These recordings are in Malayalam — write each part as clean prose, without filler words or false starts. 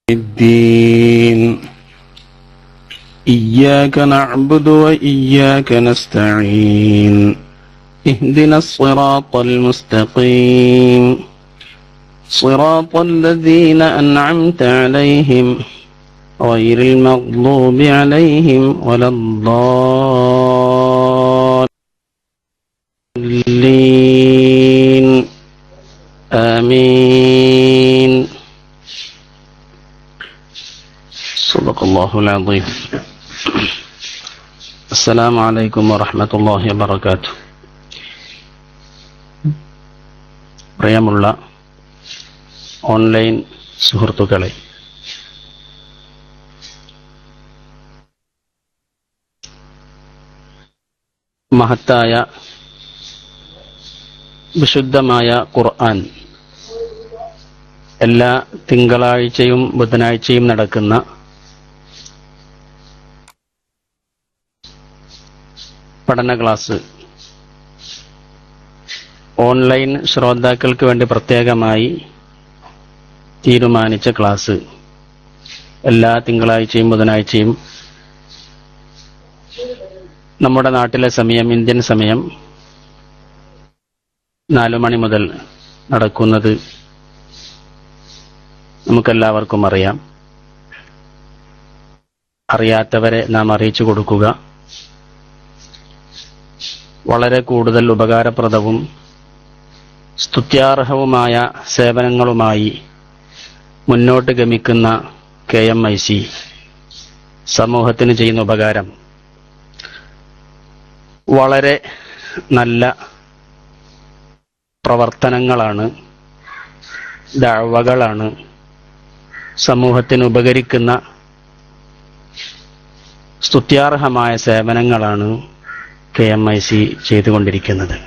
الدين إياك نعبد وإياك نستعين اهدنا الصراط المستقيم صراط الذين أنعمت عليهم غير المغضوب عليهم ولا الضالين آمين. صدق الله العظيم. السلام عليكم ورحمة الله وبركاته. പ്രിയമുള്ള ഓൺലൈൻ സുഹൃത്തുക്കളെ, മഹത്തായ വിശുദ്ധമായ ഖുർആൻ എല്ലാ തിങ്കളാഴ്ചയും ബുധനാഴ്ചയും നടക്കുന്ന പഠന ക്ലാസ് ഓൺലൈൻ ശ്രോതാക്കൾക്ക് വേണ്ടി പ്രത്യേകമായി തീരുമാനിച്ച ക്ലാസ് എല്ലാ തിങ്കളാഴ്ചയും ബുധനാഴ്ചയും നമ്മുടെ നാട്ടിലെ സമയം, ഇന്ത്യൻ സമയം 4 മണി മുതൽ നടക്കുന്നത് നമുക്കെല്ലാവർക്കും അറിയാം. അറിയാത്തവരെ നാം അറിയിച്ചു കൊടുക്കുക. വളരെ കൂടുതൽ ഉപകാരപ്രദവും സ്തുത്യാർഹവുമായ സേവനങ്ങളുമായി മുന്നോട്ട് ഗമിക്കുന്ന KMIC സമൂഹത്തിന് ചെയ്യുന്ന ഉപകാരം വളരെ നല്ല പ്രവർത്തനങ്ങളാണ്, ദഅവകളാണ്, സമൂഹത്തിന് ഉപകരിക്കുന്ന സ്തുത്യാർഹമായ സേവനങ്ങളാണ് KMIC ചെയ്തുകൊണ്ടിരിക്കുന്നത്.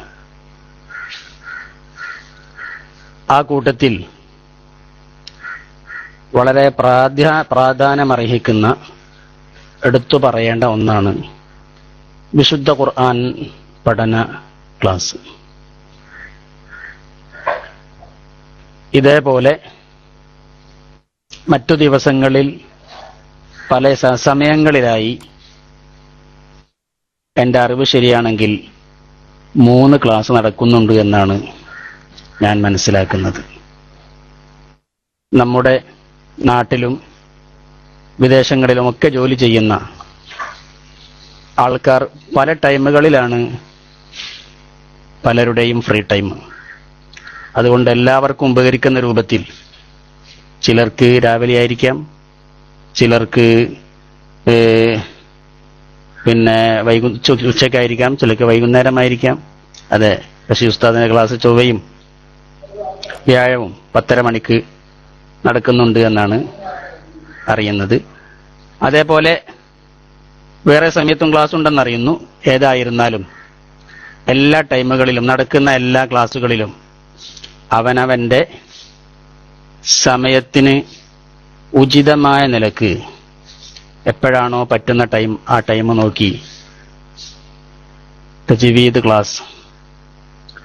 ആ കൂട്ടത്തിൽ വളരെ പ്രാധാന്യമർഹിക്കുന്ന എടുത്തു പറയേണ്ട ഒന്നാണ് വിശുദ്ധ ഖുർആൻ പഠന ക്ലാസ്. ഇതേപോലെ മറ്റു ദിവസങ്ങളിൽ പല സമയങ്ങളിലായി എൻ്റെ അറിവ് ശരിയാണെങ്കിൽ 3 ക്ലാസ് നടക്കുന്നുണ്ട് എന്നാണ് ഞാൻ മനസ്സിലാക്കുന്നത്. നമ്മുടെ നാട്ടിലും വിദേശങ്ങളിലുമൊക്കെ ജോലി ചെയ്യുന്ന ആൾക്കാർ പല ടൈമുകളിലാണ് പലരുടെയും ഫ്രീ ടൈം. അതുകൊണ്ട് എല്ലാവർക്കും ഉപകരിക്കുന്ന രൂപത്തിൽ ചിലർക്ക് രാവിലെ ആയിരിക്കാം, ചിലർക്ക് ഉച്ചയ്ക്കായിരിക്കാം, ചിലർക്ക് വൈകുന്നേരമായിരിക്കാം. അതെ, പക്ഷേ ഉസ്താദിന്റെ ക്ലാസ് ചൊവ്വയും വ്യാഴവും 10:30 മണിക്ക് നടക്കുന്നുണ്ട് എന്നാണ് അറിയുന്നത്. അതേപോലെ വേറെ സമയത്തും ക്ലാസ് ഉണ്ടെന്നറിയുന്നു. ഏതായിരുന്നാലും എല്ലാ ടൈമുകളിലും നടക്കുന്ന എല്ലാ ക്ലാസ്സുകളിലും അവനവന്റെ സമയത്തിന് ഉചിതമായ നിലക്ക് എപ്പോഴാണോ പറ്റുന്ന ടൈം ആ ടൈം നോക്കി തജ്വീദ് ക്ലാസ്,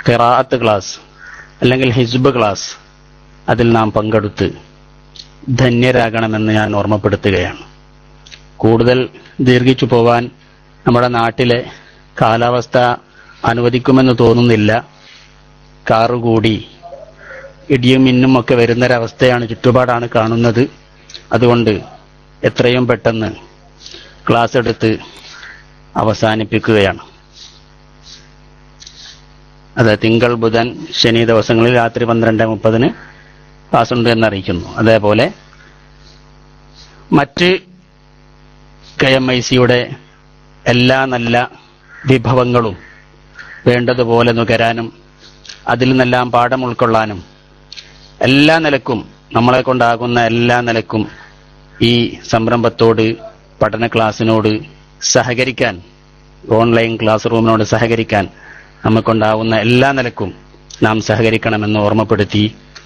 ഖിറാഅത്ത് ക്ലാസ് അല്ലെങ്കിൽ ഹിസ്ബ് ക്ലാസ് അതിൽ നാം പങ്കെടുത്ത് ധന്യരാകണമെന്ന് ഞാൻ ഓർമ്മപ്പെടുത്തുകയാണ്. കൂടുതൽ ദീർഘിച്ചു പോവാൻ നമ്മുടെ നാട്ടിലെ കാലാവസ്ഥ അനുവദിക്കുമെന്ന് തോന്നുന്നില്ല. കാറുകൂടി ഇടിയും മിന്നും ഒക്കെ വരുന്നൊരവസ്ഥയാണ്, ചുറ്റുപാടാണ് കാണുന്നത്. അതുകൊണ്ട് എത്രയും പെട്ടെന്ന് ക്ലാസ് എടുത്ത് അവസാനിപ്പിക്കുകയാണ്. അതെ, തിങ്കൾ, ബുധൻ, ശനി ദിവസങ്ങളിൽ രാത്രി 12:30 ക്ലാസ് ഉണ്ട് എന്നറിയിക്കുന്നു. അതേപോലെ മറ്റ് KMICയുടെ എല്ലാ നല്ല വിഭവങ്ങളും വേണ്ടതുപോലെ നുകരാനും അതിൽ നിന്നെല്ലാം പാഠം ഉൾക്കൊള്ളാനും എല്ലാ നിലക്കും നമ്മളെ കൊണ്ടാകുന്ന എല്ലാ നിലക്കും ഈ സംരംഭത്തോട്, പഠന ക്ലാസ്സിനോട് സഹകരിക്കാൻ, ഓൺലൈൻ ക്ലാസ് റൂമിനോട് സഹകരിക്കാൻ നമുക്കുണ്ടാവുന്ന എല്ലാ നിലക്കും നാം സഹകരിക്കണമെന്ന് ഓർമ്മപ്പെടുത്തി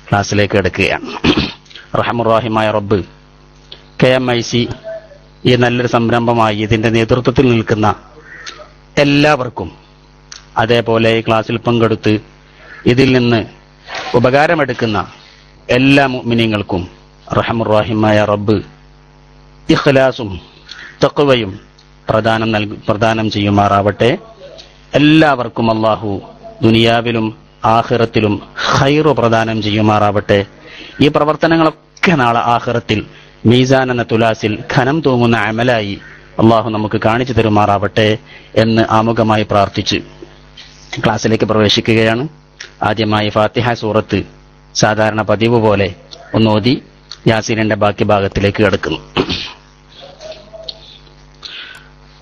ക്ലാസ്സിലേക്ക് എടുക്കുകയാണ്. റഹ്മുർ-റഹീമായ റബ്ബ് KMIC ഈ നല്ലൊരു സംരംഭമായി ഇതിന്റെ നേതൃത്വത്തിൽ നിൽക്കുന്ന എല്ലാവർക്കും, അതേപോലെ ഈ ക്ലാസ്സിൽ പങ്കെടുത്ത് ഇതിൽ നിന്ന് ഉപകാരമെടുക്കുന്ന എല്ലാ മുഅ്മിനീങ്ങൾക്കും റഹമുർ റഹീമായ റബ്ബ് ഇഖ്ലാസും തഖ്വയും പ്രദാനം ചെയ്യുമാറാവട്ടെ. എല്ലാവർക്കും അല്ലാഹു ദുനിയാവിലും ആഖിറത്തിലും ഖൈറു പ്രദാനം ചെയ്യുമാറാവട്ടെ. ഈ പ്രവർത്തനങ്ങളൊക്കെ നാളെ ആഖിറത്തിൽ മീസാൻ എന്ന തുലാസിൽ ഖനം തൂങ്ങുന്ന അമലായി അള്ളാഹു നമുക്ക് കാണിച്ചു തരുമാറാവട്ടെ എന്ന് ആമുഖമായി പ്രാർത്ഥിച്ച് ക്ലാസ്സിലേക്ക് പ്രവേശിക്കുകയാണ്. ആദ്യമായി ഫാത്തിഹ സൂറത്ത് സാധാരണ പതിവ് പോലെ ഒന്നോതി യാസീനിന്റെ ബാക്കി ഭാഗത്തിലേക്ക് കടക്കുന്നു.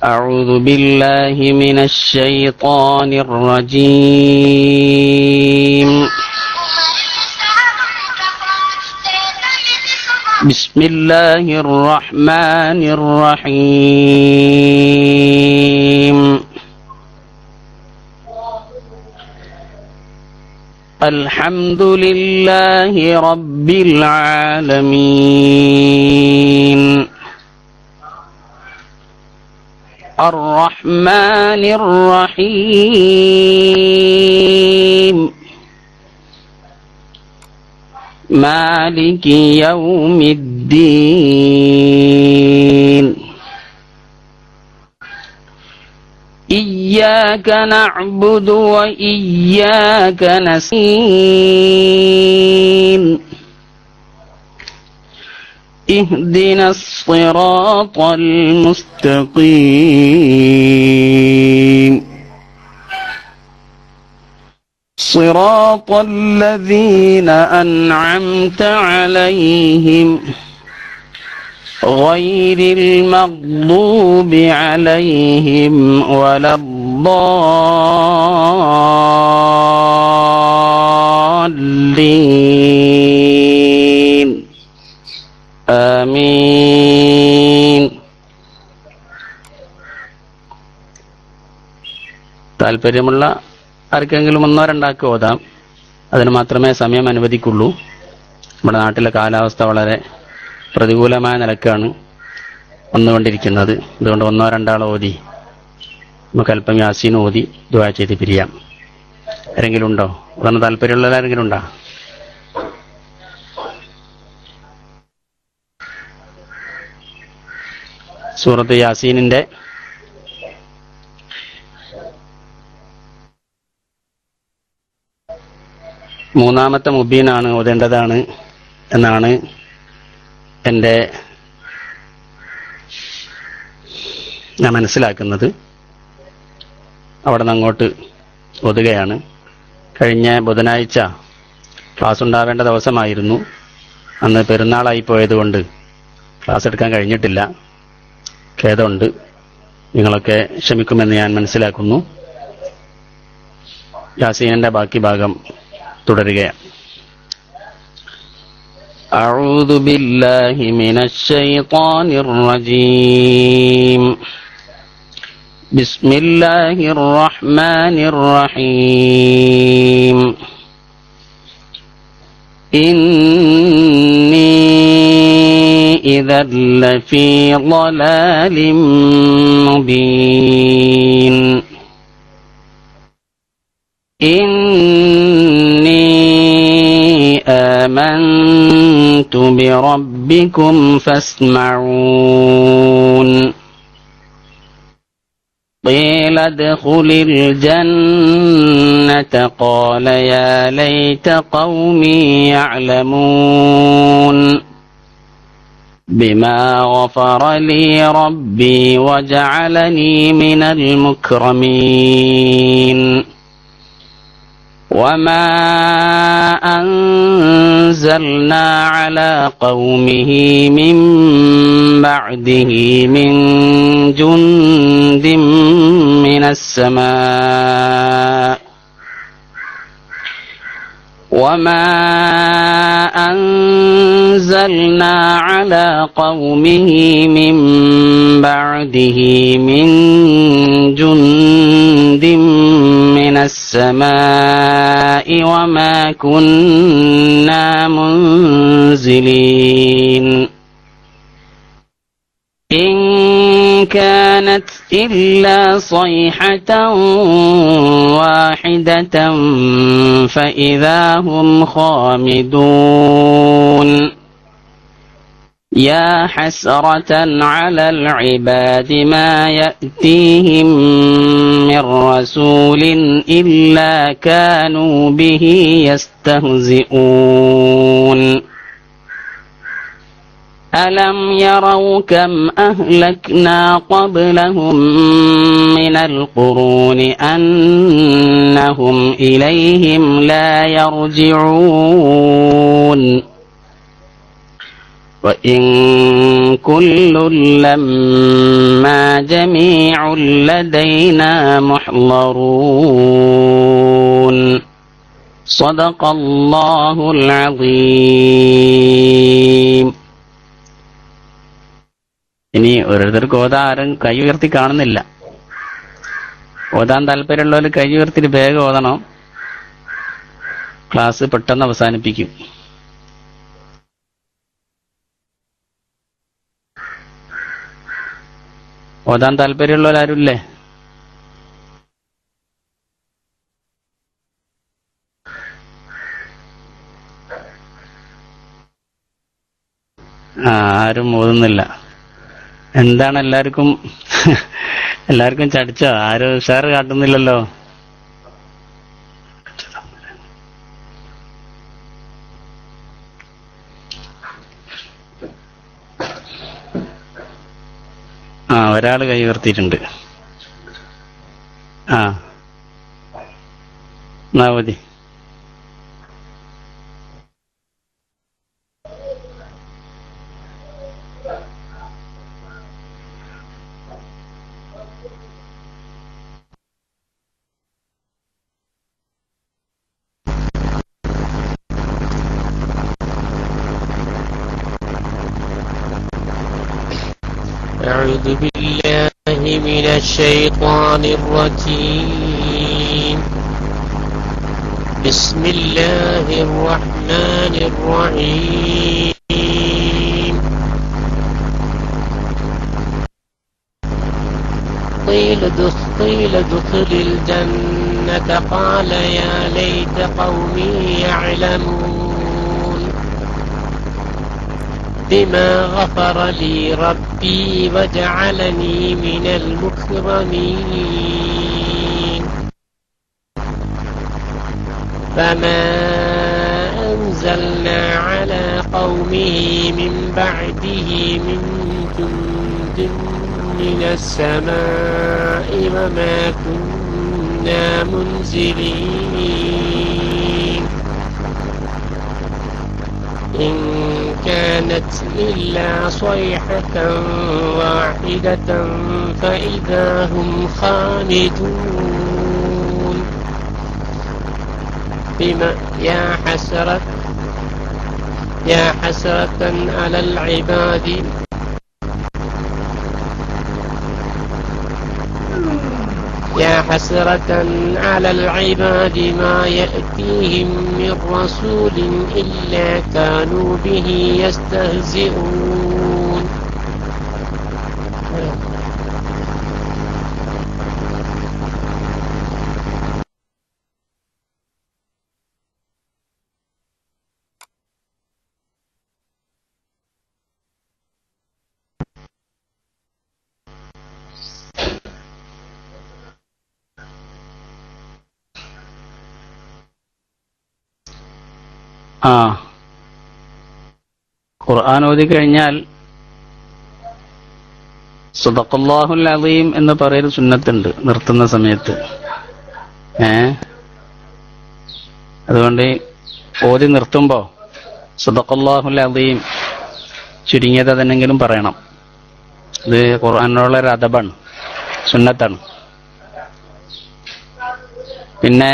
أعوذ بالله من الشيطان الرجيم. بسم الله الرحمن الرحيم. الحمد لله رب العالمين الرحمن الرحيم مالك يوم الدين إياك نعبد وإياك نستعين اهدنا الصراط المستقيم صراط الذين أنعمت عليهم غير المغضوب عليهم ولا الضالين ആമീൻ. താല്പര്യമുള്ള ആർക്കെങ്കിലും ഒന്നോ രണ്ടാക്കി ഓതാം. അതിന് മാത്രമേ സമയം അനുവദിക്കുള്ളൂ. നമ്മുടെ നാട്ടിലെ കാലാവസ്ഥ വളരെ പ്രതികൂലമായ നിലക്കാണ് വന്നുകൊണ്ടിരിക്കുന്നത്. അതുകൊണ്ട് ഒന്നോ രണ്ടാളോ ഓതി നമുക്ക് അല്പം യാസീൻ ഓതി ദുആ ചെയ്ത് പിരിയാം. ആരെങ്കിലും ഉണ്ടോ? അതാണ് താല്പര്യമുള്ള ആരെങ്കിലും ഉണ്ടോ? സൂറത്ത് യാസീനിന്റെ മൂന്നാമത്തെ മുബീനാണ് ഓതേണ്ടതാണ് എന്നാണ് ഞാൻ മനസ്സിലാക്കുന്നത്. അവിടെ നിന്ന് അങ്ങോട്ട് ഓതുകയാണ്. കഴിഞ്ഞ ബുധനാഴ്ച ക്ലാസ് ഉണ്ടാവേണ്ട ദിവസമായിരുന്നു. അന്ന് പെരുന്നാളായി പോയതുകൊണ്ട് ക്ലാസ് എടുക്കാൻ കഴിഞ്ഞിട്ടില്ല. ഖേദമുണ്ട്. നിങ്ങളൊക്കെ ക്ഷമിക്കുമെന്ന് ഞാൻ മനസ്സിലാക്കുന്നു. യാസീനിന്റെ ബാക്കി ഭാഗം തുടരുകയാണ്. أعوذ بالله من الشيطان الرجيم. بسم الله الرحمن الرحيم. إني إذا لفي ضلال مبين. إني آمنت بربكم فاسمعون. قيل ادخل الجنة قال يا ليت قومي يعلمون. بما غفر لي ربي وجعلني من المكرمين. وما أنزلنا على قومه من بعده من جند من السماء وما أنزلنا على قومه من بعده من جند من السماء وما كنا منزلين. إن كانت إلا صيحة واحدة فإذا هم خامدون. يا حسرة على العباد ما يأتيهم من رسول إلا كانوا به يستهزئون ألم يروا كم أهلكنا قبلهم من القرون أنهم إليهم لا يرجعون وإن كل لما جميع لدينا محضرون صدق الله العظيم. ഇനി ഓരോരുത്തർക്ക് ഓതാൻ ആരും കൈ ഉയർത്തി കാണുന്നില്ല. ഓതാൻ താല്പര്യമുള്ളവർ കൈ ഉയർത്തിട്ട് വേഗം ഓതണം. ക്ലാസ് പെട്ടെന്ന് അവസാനിപ്പിക്കും. ഓതാൻ താല്പര്യമുള്ളവരാരുമില്ലേ? ആരും ഓതുന്നില്ല. എന്താണ് എല്ലാവർക്കും ചടിച്ചോ? ആരും ഉഷാറ് കാട്ടുന്നില്ലല്ലോ. ഒരാള് കൈ ഉയർത്തിയിട്ടുണ്ട്. എന്നാ മതി. أعوذ بالله من الشيطان الرجيم. بسم الله الرحمن الرحيم. قيل ادخل الجنة قال يا ليت قومي يعلمون بما غفر لي ربي وجعلني من المكرمين فما أنزلنا على قومه من بعده من جند من السماء وما كنا منزلين إن كانت إلا صيحة واحدة فإذا هم خامدون بما يا حسرة على العباد يا حسرة على العباد ما يأتيهم من رسول إلا كانوا به يستهزئون ഖുർആൻ ഓതി കഴിഞ്ഞാൽ സദഖല്ലാഹുൽ അസീം എന്ന് പറയുന്ന സുന്നത്തുണ്ട് നിർത്തുന്ന സമയത്ത്. അതുകൊണ്ട് ഓതി നിർത്തുമ്പോ സദഖല്ലാഹുൽ അസീം ചുരുങ്ങിയത് അതെന്നെങ്കിലും പറയണം. ഇത് ഖുർആനുള്ള ഒരു അദബാണ്, സുന്നത്താണ്. പിന്നെ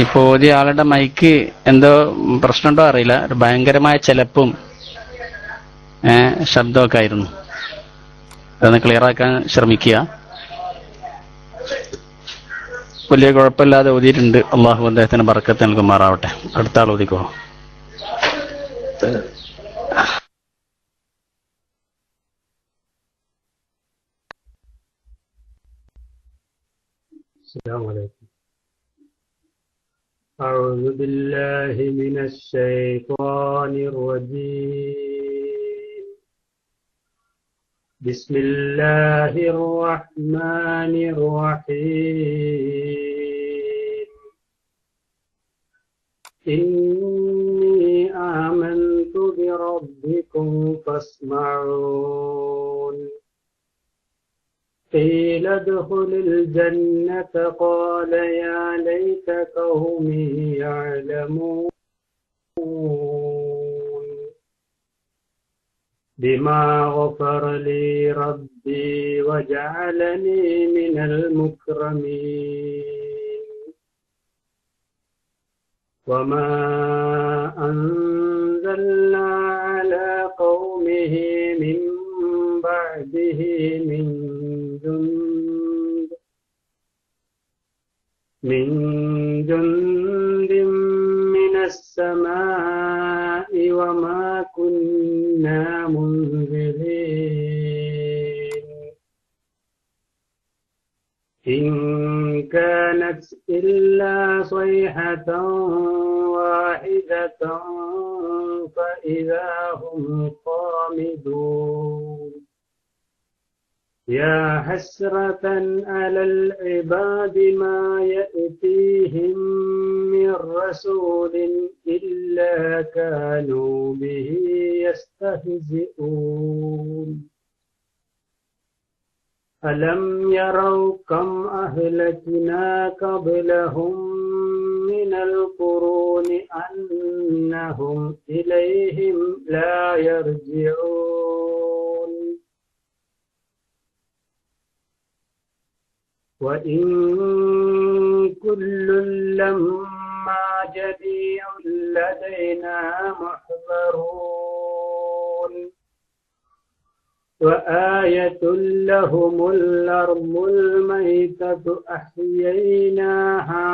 ഇപ്പൊ ഓതിയ ആളുടെ മൈക്ക് എന്തോ പ്രശ്നമുണ്ടോ അറിയില്ല, ഒരു ഭയങ്കരമായ ചിലപ്പും ശബ്ദമൊക്കെ ആയിരുന്നു. അതൊന്ന് ക്ലിയർ ആക്കാൻ ശ്രമിക്കുക. വലിയ കുഴപ്പമില്ലാതെ ഓതിയിട്ടുണ്ട്. അള്ളാഹു അദ്ദേഹത്തിന് ബർക്കത്ത് നൽകുമാറാവട്ടെ. അടുത്ത ആൾ ഓതിക്കോ. أعوذ بالله من الشيطان الرجيم. بسم الله الرحمن الرحيم. إني آمنت بربكم فاسمعون. قيل ادخل الجنة قال يا ليت قومي يعلمون بما غفر لي ربي وجعلني من المكرمين. وما أنزلنا على قومه من بعده من جند من السماء وما كنا منزلين. إن كانت إلا صيحة واحدة فإذا هم خامدون. يا حسرة على العباد ما يأتيهم من رسول إلا كانوا به يستهزئون. ألم يروا كم أهلكنا قبلهم من القرون أنهم إليهم لا يرجعون. وإن كل لما جميع لدينا محضرون. وآية لهم الأرض الميتة أحييناها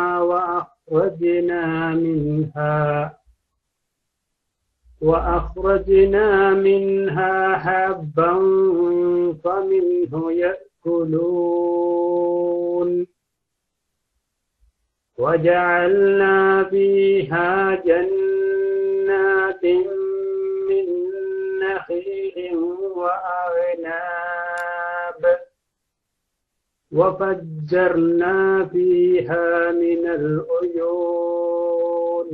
وأخرجنا منها حبا فمنه يأكلون. وجعلنا فيها جنات من نخيل وأعناب وفجرنا فيها من العيون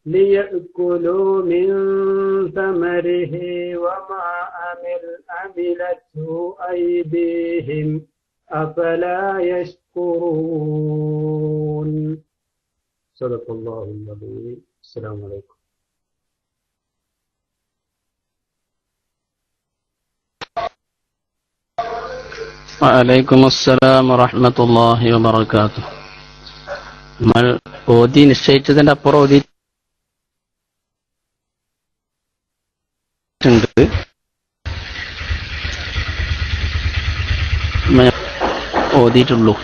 ليأكلوا من ثمره وما عملته أيديهم أفلا يشكرون. صدق الله العظيم. السلام عليكم. വഅലൈക്കും അസ്സലാം വറഹ്മത്തുള്ളാഹി വബറകാതുഹു. നമ്മൾ ഓതി നിശ്ചയിച്ചതിന്റെ അപ്പുറം ഓതിയിട്ടുണ്ട്. ഓതിയിട്ടുള്ളൂ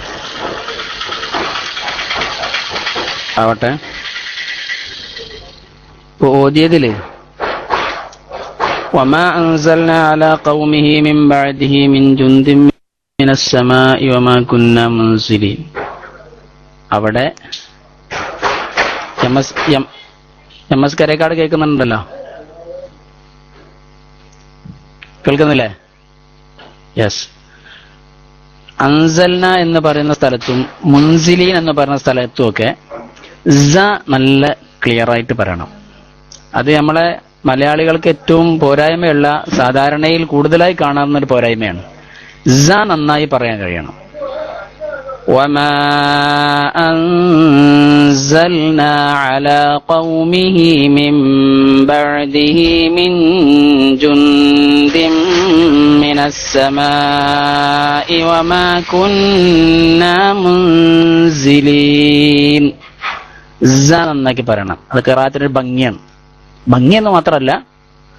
ആവട്ടെ. ഓതിയതില് وما أنزلنا على قومه من بعده من جند من السماء وما كنا منزلين. അവിടെ എം എസ് കരേക്കാട് കേൾക്കുന്നുണ്ടല്ലോ, കേൾക്കുന്നില്ലേ? യെസ്. അൻസൽന എന്ന് പറയുന്ന സ്ഥലത്തും മുൻസിലീൻ എന്ന് പറയുന്ന സ്ഥലത്തും ഒക്കെ സ നല്ല ക്ലിയർ ആയിട്ട് പറയണം. അത് നമ്മളെ മലയാളികൾക്ക് ഏറ്റവും പോരായ്മയുള്ള, സാധാരണയിൽ കൂടുതലായി കാണാവുന്ന ഒരു പോരായ്മയാണ്. സ നന്നായി പറയാൻ കഴിയണം. وما أنزلنا على قومه من بعده من جند من السماء وما كنا منزلين. സ നന്നാക്കി പറയണം. അത് ഖിറാഅത്തിന്റെ ഭംഗിയാണ്. ഭംഗിയെന്ന് മാത്രമല്ല,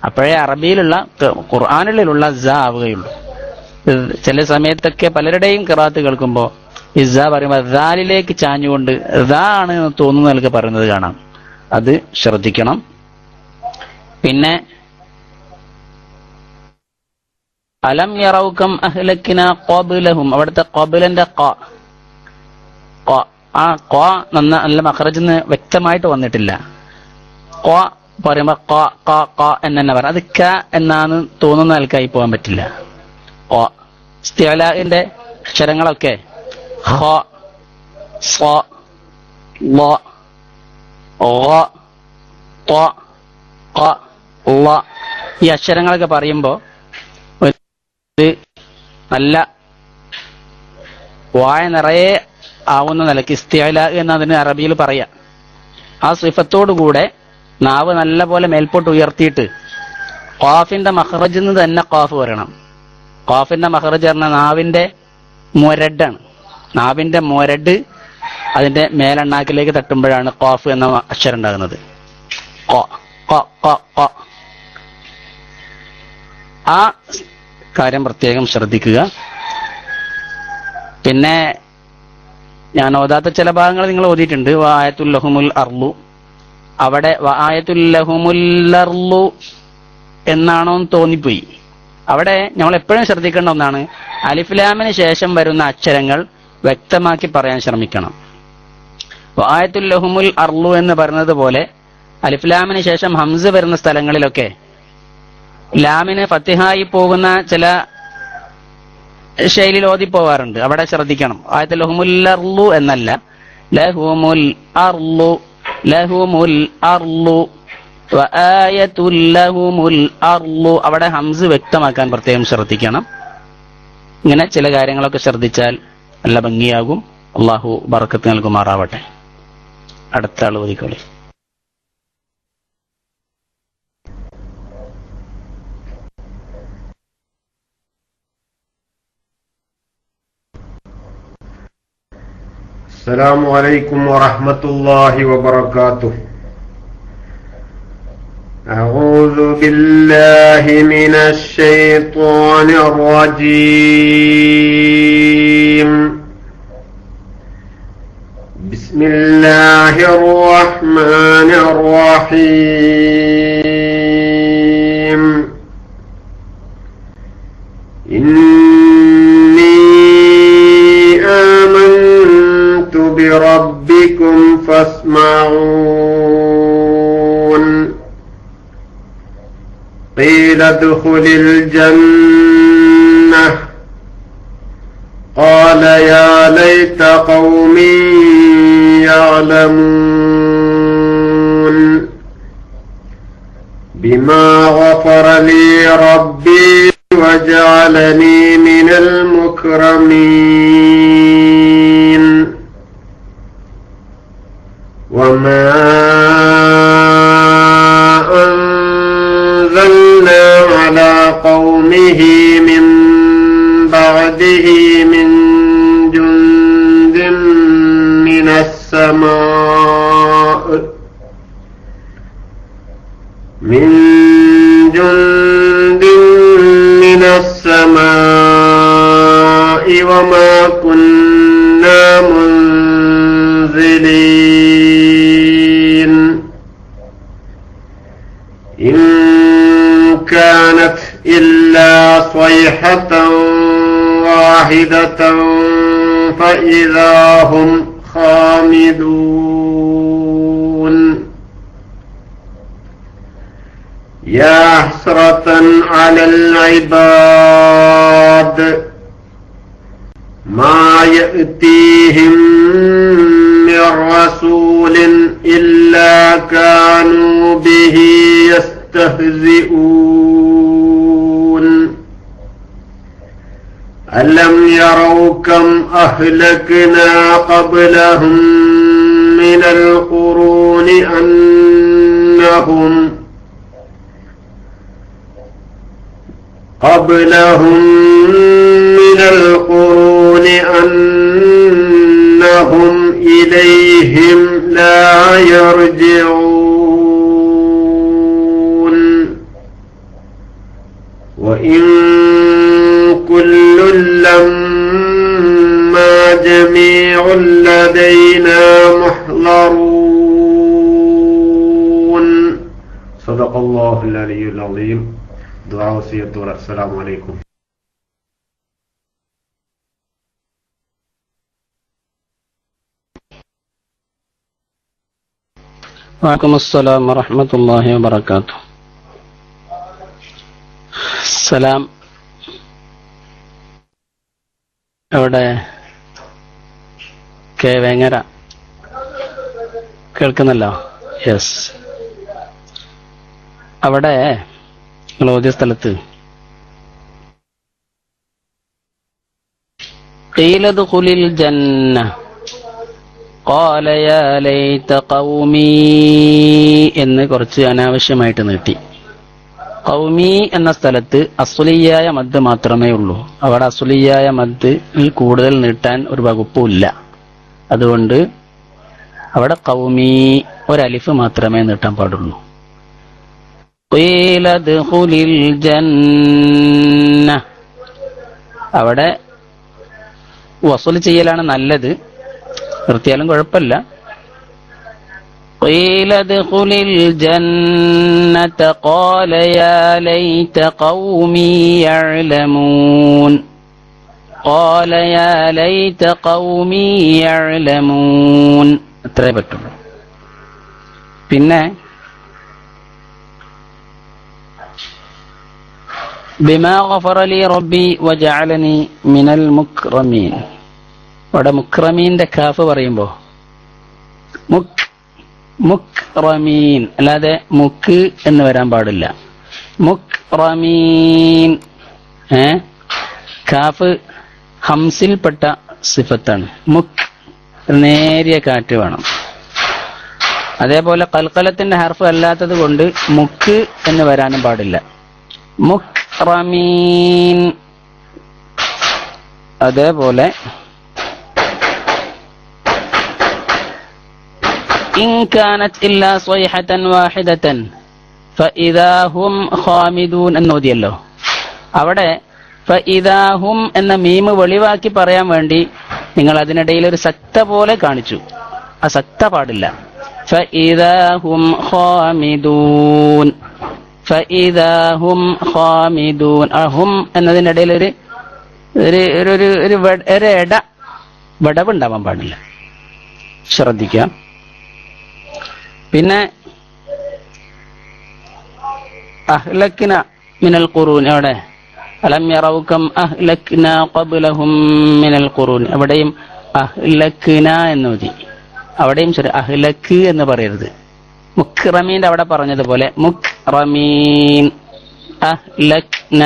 അപ്പോഴേ അറബിയിലുള്ള ഖുർആനിലുള്ള സ ആവുകയുള്ളൂ. ചില സമയത്തൊക്കെ പലരുടെയും ഖിറാഅത്ത് കേൾക്കുമ്പോൾ ഈ സ പറയുമ്പോൾ ദാലിലേക്ക് ചാഞ്ഞുകൊണ്ട് ദാ ആണ് എന്ന് തോന്നുന്നതൊക്കെ പറയുന്നത് കാണാം. അത് ശ്രദ്ധിക്കണം. പിന്നെ അലം യറൗകം അഹ്ലക്കിന ഖബ്ലഹും, അവിടുത്തെ ഖബ്ലന്റെ ആ ഖ നല്ല മഖറജിന്ന് വ്യക്തമായിട്ട് വന്നിട്ടില്ല. ഖ പറയുമ്പോ ഖ ഖ ഖ എന്ന് തന്നെ പറയാം. അത് ക എന്നാണ് തോന്നുന്ന ആൾക്കായി പോകാൻ പറ്റില്ല. ഖ ഇസ്തിഅലാഇന്റെ അക്ഷരങ്ങളൊക്കെ ഖ സ ള ള ത ഖ ള ഈ അക്ഷരങ്ങളൊക്കെ പറയുമ്പോ നല്ല വായ നിറയെ ആവുന്ന നിലയ്ക്ക് ഇസ്തിഅല എന്നതിന് അറബിയിൽ പറയാം. ആ സിഫത്തോടുകൂടെ നാവ് നല്ല പോലെ മേൽപോട്ട് ഉയർത്തിയിട്ട് ഖാഫിന്റെ മഖ്റജിൽ നിന്ന് തന്നെ ഖാഫ് വരണം. ഖാഫിന്റെ മഖ്റജ് പറഞ്ഞ നാവിന്റെ മുരഡാണ്. നാവിന്റെ മുരഡ് അതിന്റെ മേലെണ്ണാക്കിലേക്ക് തട്ടുമ്പോഴാണ് ഖാഫ് എന്ന അക്ഷരം ഉണ്ടാകുന്നത്. ഖ ഖ ഖ ഖ. ആ കാര്യം പ്രത്യേകം ശ്രദ്ധിക്കുക. പിന്നെ ഞാൻ ഓതാത്ത ചില ഭാഗങ്ങൾ നിങ്ങൾ ഓതിയിട്ടുണ്ട്. വആയത്തുൽ ലഹുമുൽ അർളു, അവിടെ വആയത്തുൽ ലഹുമുൽ അർളു എന്നാണോ എന്ന് തോന്നിപ്പോയി. അവിടെ നമ്മൾ എപ്പോഴും ശ്രദ്ധിക്കേണ്ട ഒന്നാണ്, അലിഫ് ലാമിന് ശേഷം വരുന്ന അക്ഷരങ്ങൾ വ്യക്തമാക്കി പറയാൻ ശ്രമിക്കണം. വആയത്തുൽ ലഹുമുൽ അർളു എന്ന് പറയുന്നത് പോലെ അലിഫ് ലാമിന് ശേഷം ഹംസ് വരുന്ന സ്ഥലങ്ങളിലൊക്കെ ലാമിന് ഫത്തിഹായി പോകുന്ന ചില ശൈലിയിൽ ഓതിപ്പോവാറുണ്ട്. അവിടെ ശ്രദ്ധിക്കണം. ആയത്തുൽ ലഹുമുൽ അർളു എന്നല്ല, ലഹുമുൽ അർളു ലഹുമുൽ അർളു വആയത്തുൽ ലഹുമുൽ അർളു. അവിടെ ഹംസ് വ്യക്തമാക്കാൻ പ്രത്യേകം ശ്രദ്ധിക്കണം. ഇങ്ങനെ ചില കാര്യങ്ങളൊക്കെ ശ്രദ്ധിച്ചാൽ നല്ല ഭംഗിയാകും. അള്ളാഹു ബർക്കത്ത് നൽകുമാറാവട്ടെ. അടുത്ത ആൾ ഓതിക്കോളി. السلام عليكم ورحمة الله وبركاته. أعوذ بالله من الشيطان الرجيم. بسم الله الرحمن الرحيم. بربكم فاسمعون. قيل ادخل الجنة قال يا ليت قومي يعلمون. بما غفر لي ربي وجعلني من المكرمين. وما أنزلنا على قومه من بعده من جند من السماء وما كنا منزلين. إن كانت إلا صيحة واحدة فإذا هم خامدون. يا حسرة على العباد ما يأتيهم من رسول إلا كانوا به يستهزئون. ألم يروا كم أهلكنا قبلهم من القرون أنهم إليهم لا يرجعون. وإن كل لما جميع لدينا محضرون. صدق الله العلي العظيم. دعاء وصية. السلام عليكم. വഅലൈക്കും അസ്സലാം വറഹ്മത്തുള്ളാഹി വബറകാതുഹു. സലാം എവിടെ? കെ വേങ്ങര കേൾക്കുന്നല്ലോ. യെസ്, അവിടെ നിങ്ങൾ ഓതിയ സ്ഥലത്ത് ഖീല ദുഖുലിൽ ജന്ന ഖാല യാ ലൈത ഖൗമി എന്ന് കുറച്ച് അനാവശ്യമായിട്ട് നീട്ടി. ഖൗമി എന്ന സ്ഥലത്ത് അസ്ലിയായ മദ് മാത്രമേ ഉള്ളൂ. അവിടെ അസ്ലിയായ മദ്ദിൽ കൂടുതൽ നീട്ടാൻ ഒരു വകുപ്പുമില്ല. അതുകൊണ്ട് അവിടെ ഖൗമി ഒരലിഫ് മാത്രമേ നീട്ടാൻ പാടുള്ളൂ. ഖീല ദുഖുലിൽ ജന്ന, അവിടെ വസൂൽ ചെയ്യലാണ് നല്ലത്, നിർത്തിയാലും കുഴപ്പമില്ല. قيل ادخل الجنة قال يا ليت قومي يعلمون قال يا ليت قومي يعلمون അത്രേ പറ്റുള്ളൂ. പിന്നെ ബിമാ ഗഫറ ലി റബ്ബി വജഅലനി മിനൽ മുക്രമീൻ. അവിടെ മുക്രമീന്റെ കാഫ് പറയുമ്പോ മുക്രമീൻ അല്ലാതെ മുക്ക് എന്ന് വരാൻ പാടില്ല. മുക്രമീൻ കാഫ് ഹംസിൽപ്പെട്ട സിഫത്താണ്. മുക്ക് നേരിയ കാറ്റ് വേണം. അതേപോലെ കൽക്കലത്തിന്റെ ഹർഫ് അല്ലാത്തത് കൊണ്ട് മുക്ക് എന്ന് വരാനും പാടില്ല. മുക്രമീൻ. അതേപോലെ إن كانت إلا صيحة واحدة فإذا هم خامدون എന്നോതിയല്ലോ. അവിടെ فإذا هم എന്ന മീമ് വെളിവാക്കി പറയാൻ വേണ്ടി നിങ്ങൾ അതിനിടയിൽ ഒരു സക്ത പോലെ കാണിച്ചു. ആ സക്ത പാടില്ല. فإذا هم خامدون فإذا هم خامدون. ഹും എന്നതിനിടയിൽ ഒരു വിടവ് ഉണ്ടാവാൻ പാടില്ല. ശ്രദ്ധിക്കാം. പിന്നെ അഹ്ലക്ന മിനൽ ഖുറൂൻ, അവിടെ അലം യറൗകം അഹ്ലക്ന ഖബ്ലഹും മിനൽ ഖുറൂൻ, അവിടെയും അഹ്ലക്ന എന്നോതി. അവിടെയും ശരി അഹ്ലക്ക് എന്ന് പറയരുത്. മുക്രമീന്റെ അവിടെ പറഞ്ഞതുപോലെ മുക്രമീൻ. അഹ്ലക്ന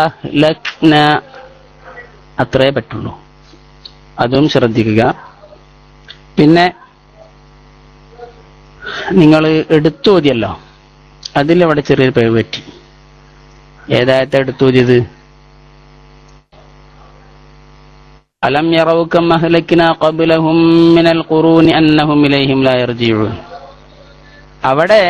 അഹ്ലക്ന അത്രേ പറ്റുള്ളൂ. അതും ശ്രദ്ധിക്കുക. പിന്നെ നിങ്ങൾ എടുത്തോതിയല്ലോ, അതിലവിടെ ചെറിയൊരു പിഴവ് പറ്റി. ഏതായത്തെ എടുത്തോതിയത്? അലം യറൗകം അഹ്ലക്നാ ഖബ്ലഹും മിനൽ ഖുറൂനി അന്നഹും ഇലൈഹിം ലാ യർജിഊൻ. അവിടെ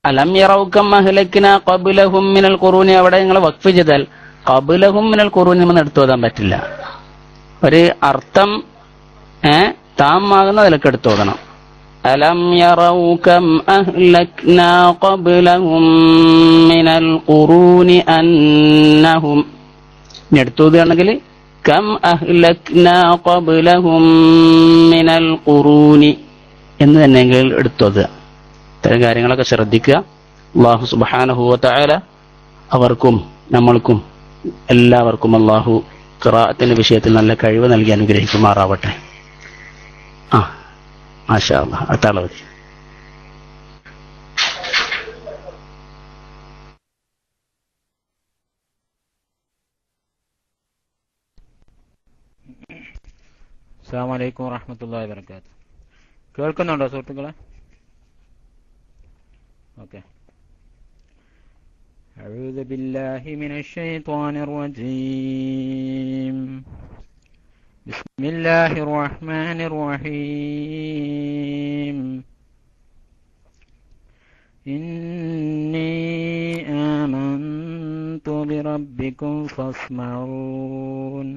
അലം യറൗകം അഹ്ലക്നാ ഖബ്ലഹും മിനൽ ഖുറൂനി, അവിടെ നിങ്ങൾ വഖഫ് ചെയ്താൽ ഖബ്ലഹും മിനൽ ഖുറൂനി നമ്മൾ എടുത്തോതാൻ പറ്റില്ല. ഒരു അർത്ഥം താമാകുന്ന നിലക്ക് എടുത്തോതണം. അലം യറൗകം അഹ്ലക്നാ ഖബ്ലഹും മിനൽ ഖുറൂനി അന്നഹും. ഇനി എടുത്തോതുകയാണെങ്കിൽ കം അഹ്ലക്നാ ഖബ്ലഹും മിനൽ ഖുറൂനി എന്ന് തന്നെയെങ്കിൽ എടുത്തോതുക. ഇത്തരം കാര്യങ്ങളൊക്കെ ശ്രദ്ധിക്കുക. അല്ലാഹു സുബ്ഹാനഹു വ തആല അവർക്കും നമ്മൾക്കും എല്ലാവർക്കും അല്ലാഹു ഖിറാഅത്തിന്റെ വിഷയത്തിൽ നല്ല കഴിവ് നൽകി അനുഗ്രഹിക്കുമാറാവട്ടെ. മാഷാ അല്ലാഹ്. അടുത്ത ആളെ മതി. അസ്സലാമു അലൈക്കും വറഹ്മത്തുള്ളാഹി വബറകാതുഹു. കേൾക്കുന്നുണ്ടോ സുഹൃത്തുക്കളെ? ഓക്കെ. അഊദു ബില്ലാഹി മിനശ് ശൈത്വാനിർ റജീം. ബിസ്മില്ലാഹിർ റഹ്മാനിർ റഹീം. ഇന്നി ആമന്തു ബിറബ്ബികും ഫസ്മഊൻ.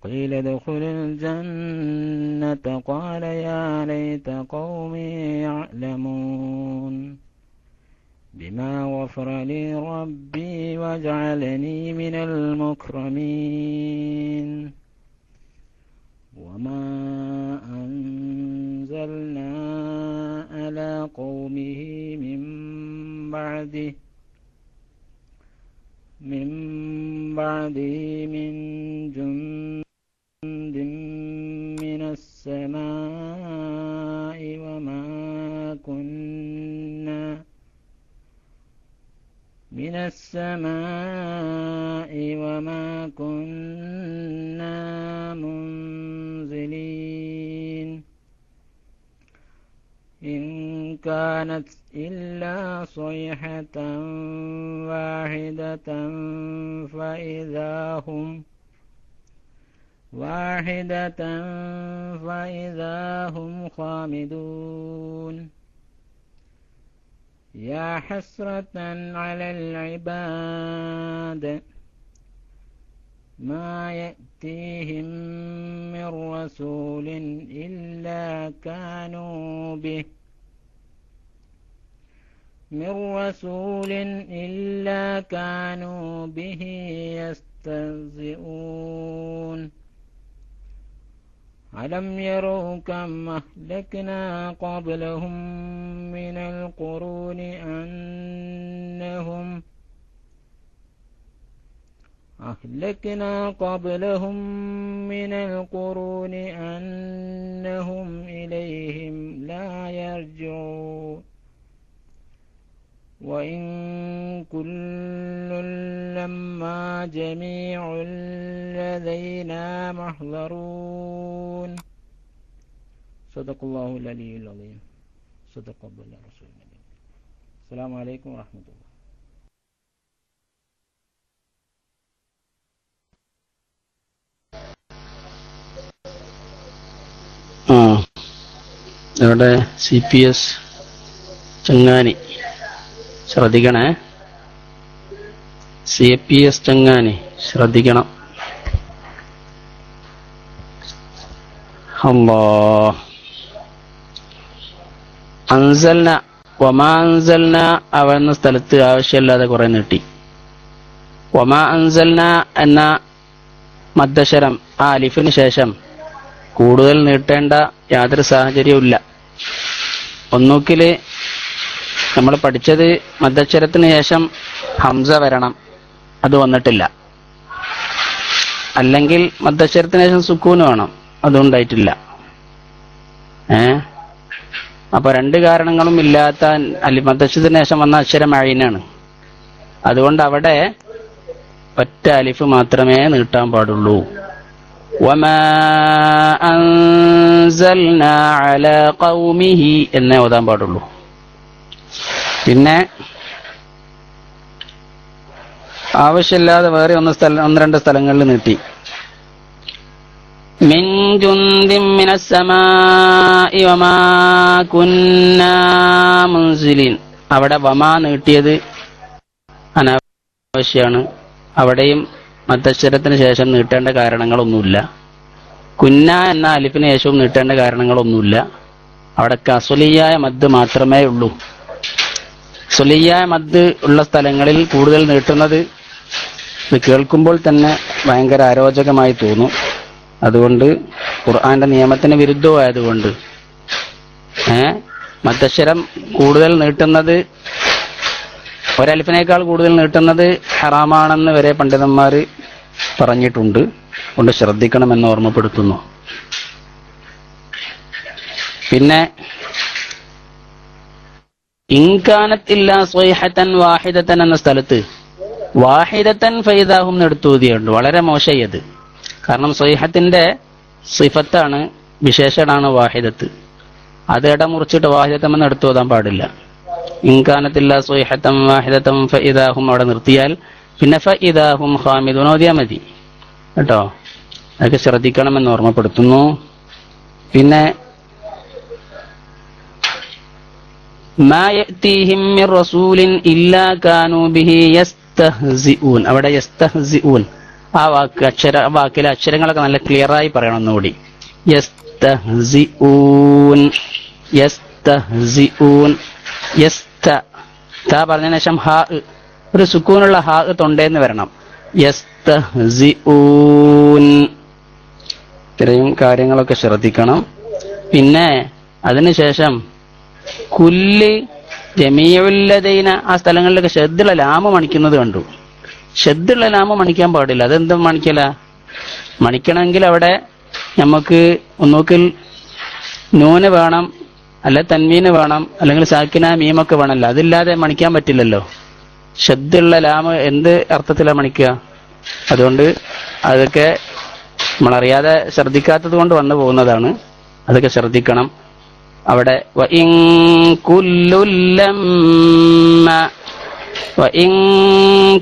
قيل ادخل الجنة قال يا ليت قومي يعلمون بما غفر لي ربي وجعلني من المكرمين وما قومه من بعده من جند من السماء وما كنا منزلين إن كانت إلا صيحة واحدة فإذا هم خامدون يا حسرة على العباد ما يأتيهم من رسول إلا كانوا به يستهزئون ألم يروا كم أهلكنا قبلهم من القرون أنهم إليهم لا يرجعون وإن كل لما جميع لدينا محضرون صدق الله العلي العظيم صدق الله رسول الله. السلام عليكم ورحمة الله. ഇവിടെ CPS ചങ്ങാനി ശ്രദ്ധിക്കണേ. CPS ചങ്ങാനി ശ്രദ്ധിക്കണം. അല്ലാഹ് അൻസൽന വമാ അൻസൽന അവന്ന സ്ഥലത്ത് ആവശ്യമില്ലാതെ കുറെ നീട്ടി. വമാ അൻസൽന എന്ന മദ്ദശരം ആ അലിഫിന് ശേഷം കൂടുതൽ നീട്ടേണ്ട യാതൊരു സാഹചര്യവും ഇല്ല. ഒന്നുകിൽ നമ്മൾ പഠിച്ചത് മദ്ദക്ഷരത്തിന് ശേഷം ഹംസ വരണം, അത് വന്നിട്ടില്ല. അല്ലെങ്കിൽ മദ്ദക്ഷരത്തിന് ശേഷം സുക്കൂന് വേണം, അതും ഉണ്ടായിട്ടില്ല. അപ്പൊ രണ്ട് കാരണങ്ങളും ഇല്ലാത്ത മദ്ദക്ഷരത്തിന് ശേഷം വന്ന അക്ഷരം അഴീനാണ്. അതുകൊണ്ട് അവിടെ ഒറ്റ അലിഫ് മാത്രമേ നീട്ടാൻ പാടുള്ളൂ. വമാ അൻസൽനാ അലാ ഖൗമിഹി എന്നേ ഓതാൻ പാടുള്ളൂ. പിന്നെ ആവശ്യമില്ലാതെ വേറെ ഒന്ന് രണ്ട് സ്ഥലങ്ങളിൽ നീട്ടി. മിൻ ജുന്ദിൻ മിനസ് സമാഇ വമാ കുന്നാ മുൻസിലിൻ, അവിടെ വമാ നീട്ടിയത് അനാവശ്യമാണ്. അവിടെയും മദ്ദക്ഷരത്തിന് ശേഷം നീട്ടേണ്ട കാരണങ്ങളൊന്നുമില്ല. കുന്ന എന്ന അലിഫിന് ശേഷവും നീട്ടേണ്ട കാരണങ്ങളൊന്നുമില്ല. അവിടെ അസ്വലിയായ മദ് മാത്രമേ ഉള്ളൂ. സ്വലിയായ മദ് ഉള്ള സ്ഥലങ്ങളിൽ കൂടുതൽ നീട്ടുന്നത് ഇത് കേൾക്കുമ്പോൾ തന്നെ ഭയങ്കര അരോചകമായി തോന്നും. അതുകൊണ്ട് ഖുർആന്റെ നിയമത്തിന് വിരുദ്ധമായതുകൊണ്ട് മദ്ദക്ഷരം കൂടുതൽ നീട്ടുന്നത്, ഒരലിഫിനേക്കാൾ കൂടുതൽ നീട്ടുന്നത് ഹറാമാണെന്ന് വരെ പണ്ഡിതന്മാർ പറഞ്ഞിട്ടുണ്ട്. കൊണ്ട് ശ്രദ്ധിക്കണമെന്ന് ഓർമ്മപ്പെടുത്തുന്നു. പിന്നെ ഇൻകാനത്ത് ഇല്ലാ സ്വൈഹത്തൻ വാഹിദത്തൻ എന്ന സ്ഥലത്ത് വാഹിദത്തൻ ഫൈദാഹും എടുത്തുകൂതിയുണ്ട്. വളരെ മോശയത്. കാരണം സ്വൈഹത്തിന്റെ സിഫത്താണ്, വിശേഷണാണ് വാഹിദത്ത്. അത് ഇടമുറിച്ചിട്ട് വാഹിദത്തം എന്ന് എടുത്തു ഓതാൻ പാടില്ല. ഇൻകാനത്തില്ല സ്വൈഹത്തൻ വാഹിദത്തൻ ഫൈദാഹും അവിടെ നിർത്തിയാൽ പിന്നെ ഫൈദാഹും ഖാമിദൂൻ ഓതിയാ മതി കേട്ടോ. അതൊക്കെ ശ്രദ്ധിക്കണമെന്ന് ഓർമ്മപ്പെടുത്തുന്നു. പിന്നെ മാ യഅ്തീഹിം മിർ റസൂലിൻ ഇല്ലാ കാനൂ ബിഹി യസ്തഹ്സിഊൻ, അവിടെ യസ്തഹ്സിഊൻ ആ വാക്കിലെ അക്ഷരങ്ങളൊക്കെ നല്ല ക്ലിയർ ആയി പറയണം ഒന്നുകൂടി. യസ്തഹ്സിഊൻ യസ്തഹ്സിഊൻ പറഞ്ഞതിന് ശേഷം ഹാ, ഒരു സുക്കൂനുള്ള ഹാ തൊണ്ടേന്ന് വരണം. യസ്തഹ്സിഊൻ. ഇത്രയും കാര്യങ്ങളൊക്കെ ശ്രദ്ധിക്കണം. പിന്നെ അതിനുശേഷം കുല്ല്, ജമീഉല്ലദൈന, ആ സ്ഥലങ്ങളിലൊക്കെ ഷദ്ദുള്ള ലാമ് മണിക്കുന്നത് കണ്ടു. ഷദ്ദുള്ള ലാമ് മണിക്കാൻ പാടില്ല. അതെന്താ മണിക്കല? മണിക്കണമെങ്കിൽ അവിടെ നമുക്ക് ഒന്നുകിൽ നൂന് വേണം, അല്ല തൻവീന് വേണം, അല്ലെങ്കിൽ സാക്കിന മീമൊക്കെ വേണമല്ലോ. അതില്ലാതെ മണിക്കാൻ പറ്റില്ലല്ലോ. ഷദ്ദുള്ള ലാമ് എന്ത് അർത്ഥത്തിലാണ് മണിക്കുക? അതുകൊണ്ട് അതൊക്കെ നമ്മളറിയാതെ ശ്രദ്ധിക്കാത്തത് കൊണ്ട് വന്നു പോകുന്നതാണ്. അതൊക്കെ ശ്രദ്ധിക്കണം. അവിടെ വഇൻ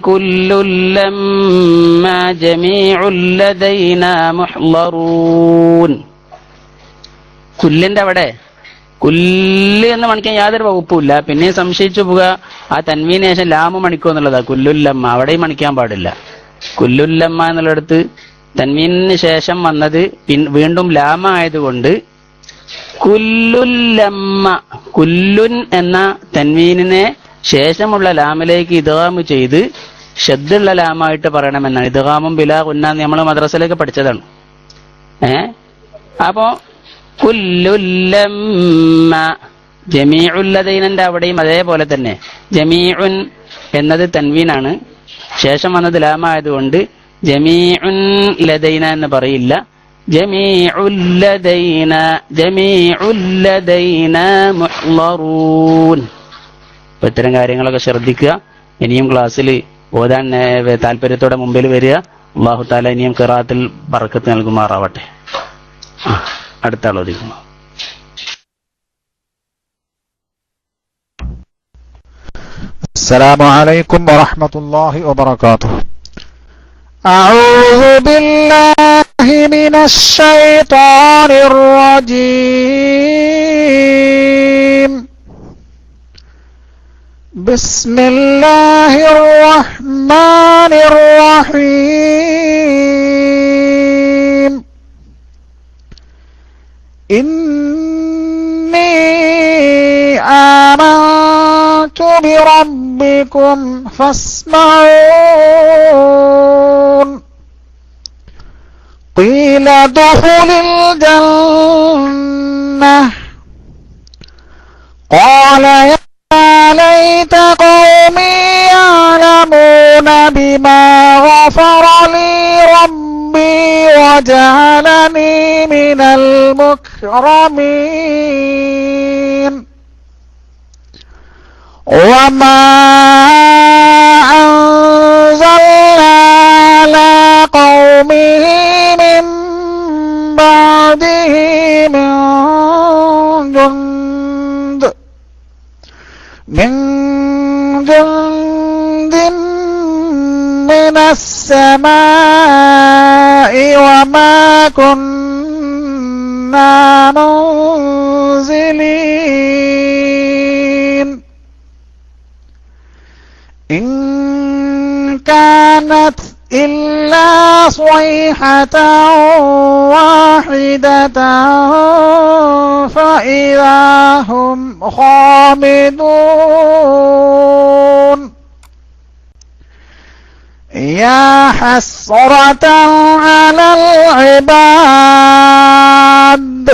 കുല്ലുൽ ലമ്മ ജമീഉൽ ലദൈനാ മുഹ്ളറൂൻ. കുല്ലിന്റെ അവിടെ കുല്ല് എന്ന് മണിക്കാൻ യാതൊരു വകുപ്പുമില്ല. പിന്നെ സംശയിച്ചു പോവുക ആ തൻവീന് ശേഷം ലാമ് മണിക്കോ എന്നുള്ളതാ. കുല്ലുല്ലമ്മ അവിടെയും മണിക്കാൻ പാടില്ല. കുല്ലുല്ലമ്മ എന്നുള്ളിടത്ത് തൻവീനിന് ശേഷം വന്നത് വീണ്ടും ലാമ ആയതുകൊണ്ട് കുല്ലുല്ലമ്മ, കുല്ലുൻ എന്ന തൻവീനിനെ ശേഷമുള്ള ലാമിലേക്ക് ഇദ്ഗാമ് ചെയ്ത് ഷദ്ദുള്ള ലാമായിട്ട് പറയണമെന്നാണ്. ഇദ്ഗാമും ബിലാ ഗുന്ന നമ്മൾ മദ്രസയിലേക്ക് പഠിച്ചതാണ്. അപ്പോ കുല്ലുല്ലമ്മ, ജമീഉല്ലദൈനന്റെ അവിടെയും അതേപോലെ തന്നെ ജമീഉൻ എന്നത് തൻവീനാണ്, ശേഷം വന്നത് ലാമ ആയതുകൊണ്ട് ജമീഉൻ ലദൈന എന്ന് പറയില്ല. ജമീഉല്ലദൈന മുഹ്ളറൂൻ. അപ്പൊ ഇത്തരം കാര്യങ്ങളൊക്കെ ശ്രദ്ധിക്കുക. ഇനിയും ക്ലാസ്സിൽ ഓതാൻ താല്പര്യത്തോടെ മുമ്പിൽ വരിക. അല്ലാഹു തആല ഇനിയും ഖിറാഅത്തിൽ ബറക്കത്ത് നൽകുമാറാവട്ടെ. അടുത്ത ആൾ ഓദിക്കുന്നു. السلام عليكم ورحمة الله وبركاته. أعوذ بالله من الشيطان الرجيم. بسم الله الرحمن الرحيم. إني آمنت بربكم فاسمعون. قيل ادخل الجنة. قال يا ليت قومي يعلمون بما غفر لي ربي وجعلني من المكرمين. وما أنزلنا على قومه من بعده من جند من السماء وما كنا منزلين. إن كانت إلا صيحة واحدة فإذا هم خامدون. يا حسرة على العباد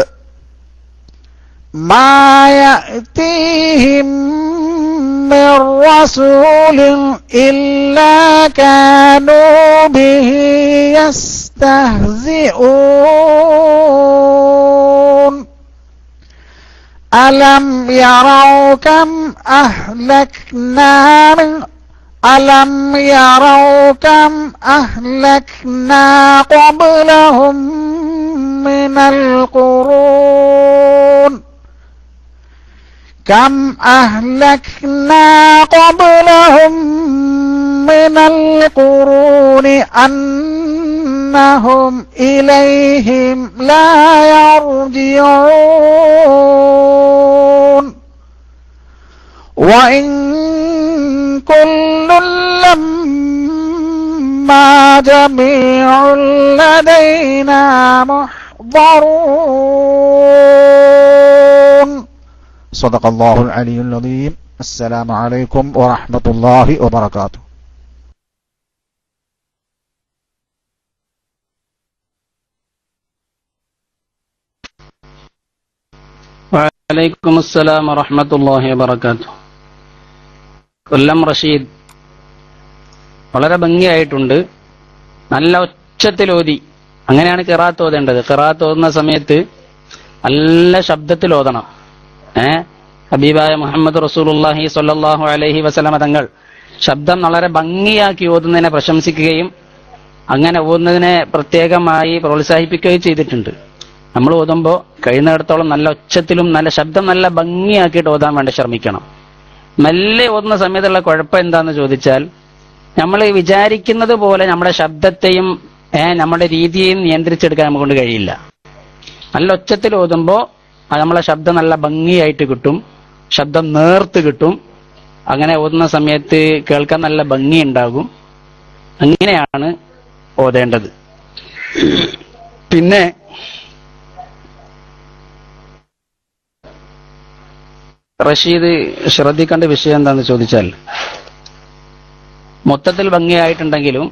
ما يأتيهم من رسول إلا كانوا به يستهزئون. ألم يروا كم أهلكنا قبلهم من القرون أنهم إليهم لا يرجعون. وإن كل لما جميع لدينا محضرون. صدق الله العلي العظيم. السلام عليكم ورحمة الله وبركاته. വലൈക്കും അസ്സലാം വറഹ്മത്തുള്ളാഹി വബറകാതുഹു. കൊല്ലം റഷീദ് വളരെ ഭംഗിയായിട്ടുണ്ട്. നല്ല ഉച്ചത്തിൽ ഓതി. അങ്ങനെയാണ് ഖിറാഅത്ത് ഓതേണ്ടത്. ഖിറാഅത്ത് ഓതുന്ന സമയത്ത് നല്ല ശബ്ദത്തിൽ ഓതണം. ഹബീബായ മുഹമ്മദ് റസൂലുള്ളാഹി സ്വല്ലല്ലാഹു അലൈഹി വസല്ലമ തങ്ങൾ ശബ്ദം വളരെ ഭംഗിയാക്കി ഓതുന്നതിനെ പ്രശംസിക്കുകയും അങ്ങനെ ഓതുന്നതിനെ പ്രത്യേകമായി പ്രോത്സാഹിപ്പിക്കുകയും ചെയ്തിട്ടുണ്ട്. നമ്മൾ ഓതുമ്പോൾ കഴിയുന്നിടത്തോളം നല്ല ഉച്ചത്തിലും നല്ല ശബ്ദം നല്ല ഭംഗിയാക്കിയിട്ട് ഓതാൻ വേണ്ടി ശ്രമിക്കണം. മെല്ലെ ഓതുന്ന സമയത്തുള്ള കുഴപ്പം എന്താന്ന് ചോദിച്ചാൽ, നമ്മൾ വിചാരിക്കുന്നത് പോലെ നമ്മുടെ ശബ്ദത്തെയും നമ്മുടെ രീതിയെയും നിയന്ത്രിച്ചെടുക്കാൻ നമുക്ക് കൊണ്ട് കഴിയില്ല. നല്ല ഉച്ചത്തിൽ ഓതുമ്പോൾ നമ്മളെ ശബ്ദം നല്ല ഭംഗിയായിട്ട് കിട്ടും, ശബ്ദം നേർത്ത് കിട്ടും. അങ്ങനെ ഓതുന്ന സമയത്ത് കേൾക്കാൻ നല്ല ഭംഗി ഉണ്ടാകും. അങ്ങനെയാണ് ഓതേണ്ടത്. പിന്നെ റഷീദ് ശ്രദ്ധിക്കേണ്ട വിഷയം എന്താണെന്ന് ചോദിച്ചാൽ, മൊത്തത്തിൽ ഭംഗിയായിട്ടുണ്ടെങ്കിലും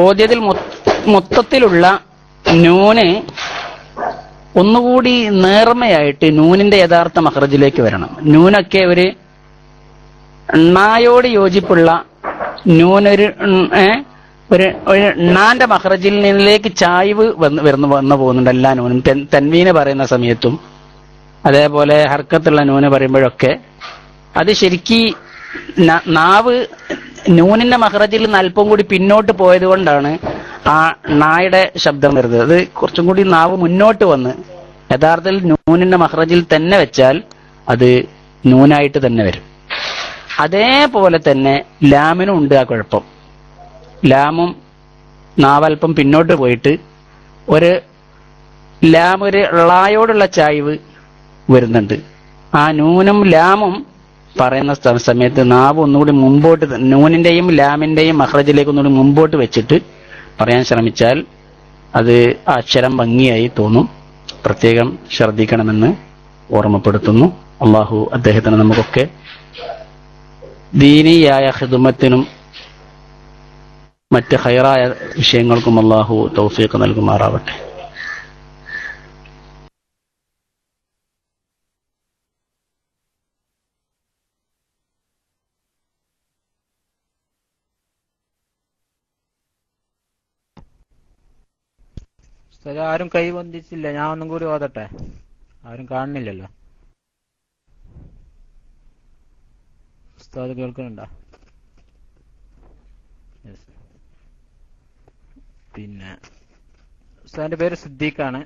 ഓദ്യത്തിൽ മൊത്തത്തിലുള്ള നൂന് ഒന്നുകൂടി നേർമയായിട്ട് നൂനിന്റെ യഥാർത്ഥ മഖ്റജിലേക്ക് വരണം. നൂനൊക്കെ ഒരു ണായോട് യോജിപ്പുള്ള നൂനൊരു ണാന്റെ മഖ്റജിൽ നിന്നിലേക്ക് ചായ്വ് വന്നു പോകുന്നുണ്ട് എല്ലാ നൂനും. തൻവീന് പറയുന്ന സമയത്തും അതേപോലെ ഹർക്കത്തുള്ള നൂന് പറയുമ്പോഴൊക്കെ അത് ശരിക്ക് നാവ് നൂനിന്റെ മഖ്റജിൽ നിന്ന് അല്പം കൂടി പിന്നോട്ട് പോയത് കൊണ്ടാണ് ആ നായുടെ ശബ്ദം വരുന്നത്. അത് കുറച്ചും കൂടി നാവ് മുന്നോട്ട് വന്ന് യഥാർത്ഥത്തിൽ നൂനിന്റെ മഖ്റജിൽ തന്നെ വെച്ചാൽ അത് നൂനായിട്ട് തന്നെ വരും. അതേപോലെ തന്നെ ലാമിനും ഉണ്ട് ആ കുഴപ്പം. ലാമും നാവൽപ്പം പിന്നോട്ട് പോയിട്ട് ഒരു ലാം ഒരു ളായോടുള്ള ചായ്വ് വരുന്നുണ്ട്. ആ നൂനും ലാമും പറയുന്ന സമയത്ത് നാവ് ഒന്നുകൂടി മുമ്പോട്ട്, നൂനിന്റെയും ലാമിന്റെയും മഖ്റജിലേക്ക് ഒന്നുകൂടി മുമ്പോട്ട് വെച്ചിട്ട് പറയാൻ ശ്രമിച്ചാൽ അത് അക്ഷരം ഭംഗിയായി തോന്നും. പ്രത്യേകം ശ്രദ്ധിക്കണമെന്ന് ഓർമ്മപ്പെടുത്തുന്നു. അള്ളാഹു അദ്ദേഹത്തിന് നമുക്കൊക്കെ ദീനിയായ ഖിദ്മത്തിനും മറ്റ് ഖൈറായ വിഷയങ്ങൾക്കും അള്ളാഹു തൗഫീഖ് നൽകുമാറാവട്ടെ. ആരും കൈ ബന്ധിച്ചില്ല. ഞാൻ ഒന്നും കൂടി ഓതട്ടെ. ആരും കാണുന്നില്ലല്ലോ. ഉസ്താദ് കേൾക്കുന്നുണ്ടോ? പിന്നെ ഉസ്താദിന്റെ പേര് സിദ്ദീഖാണ്.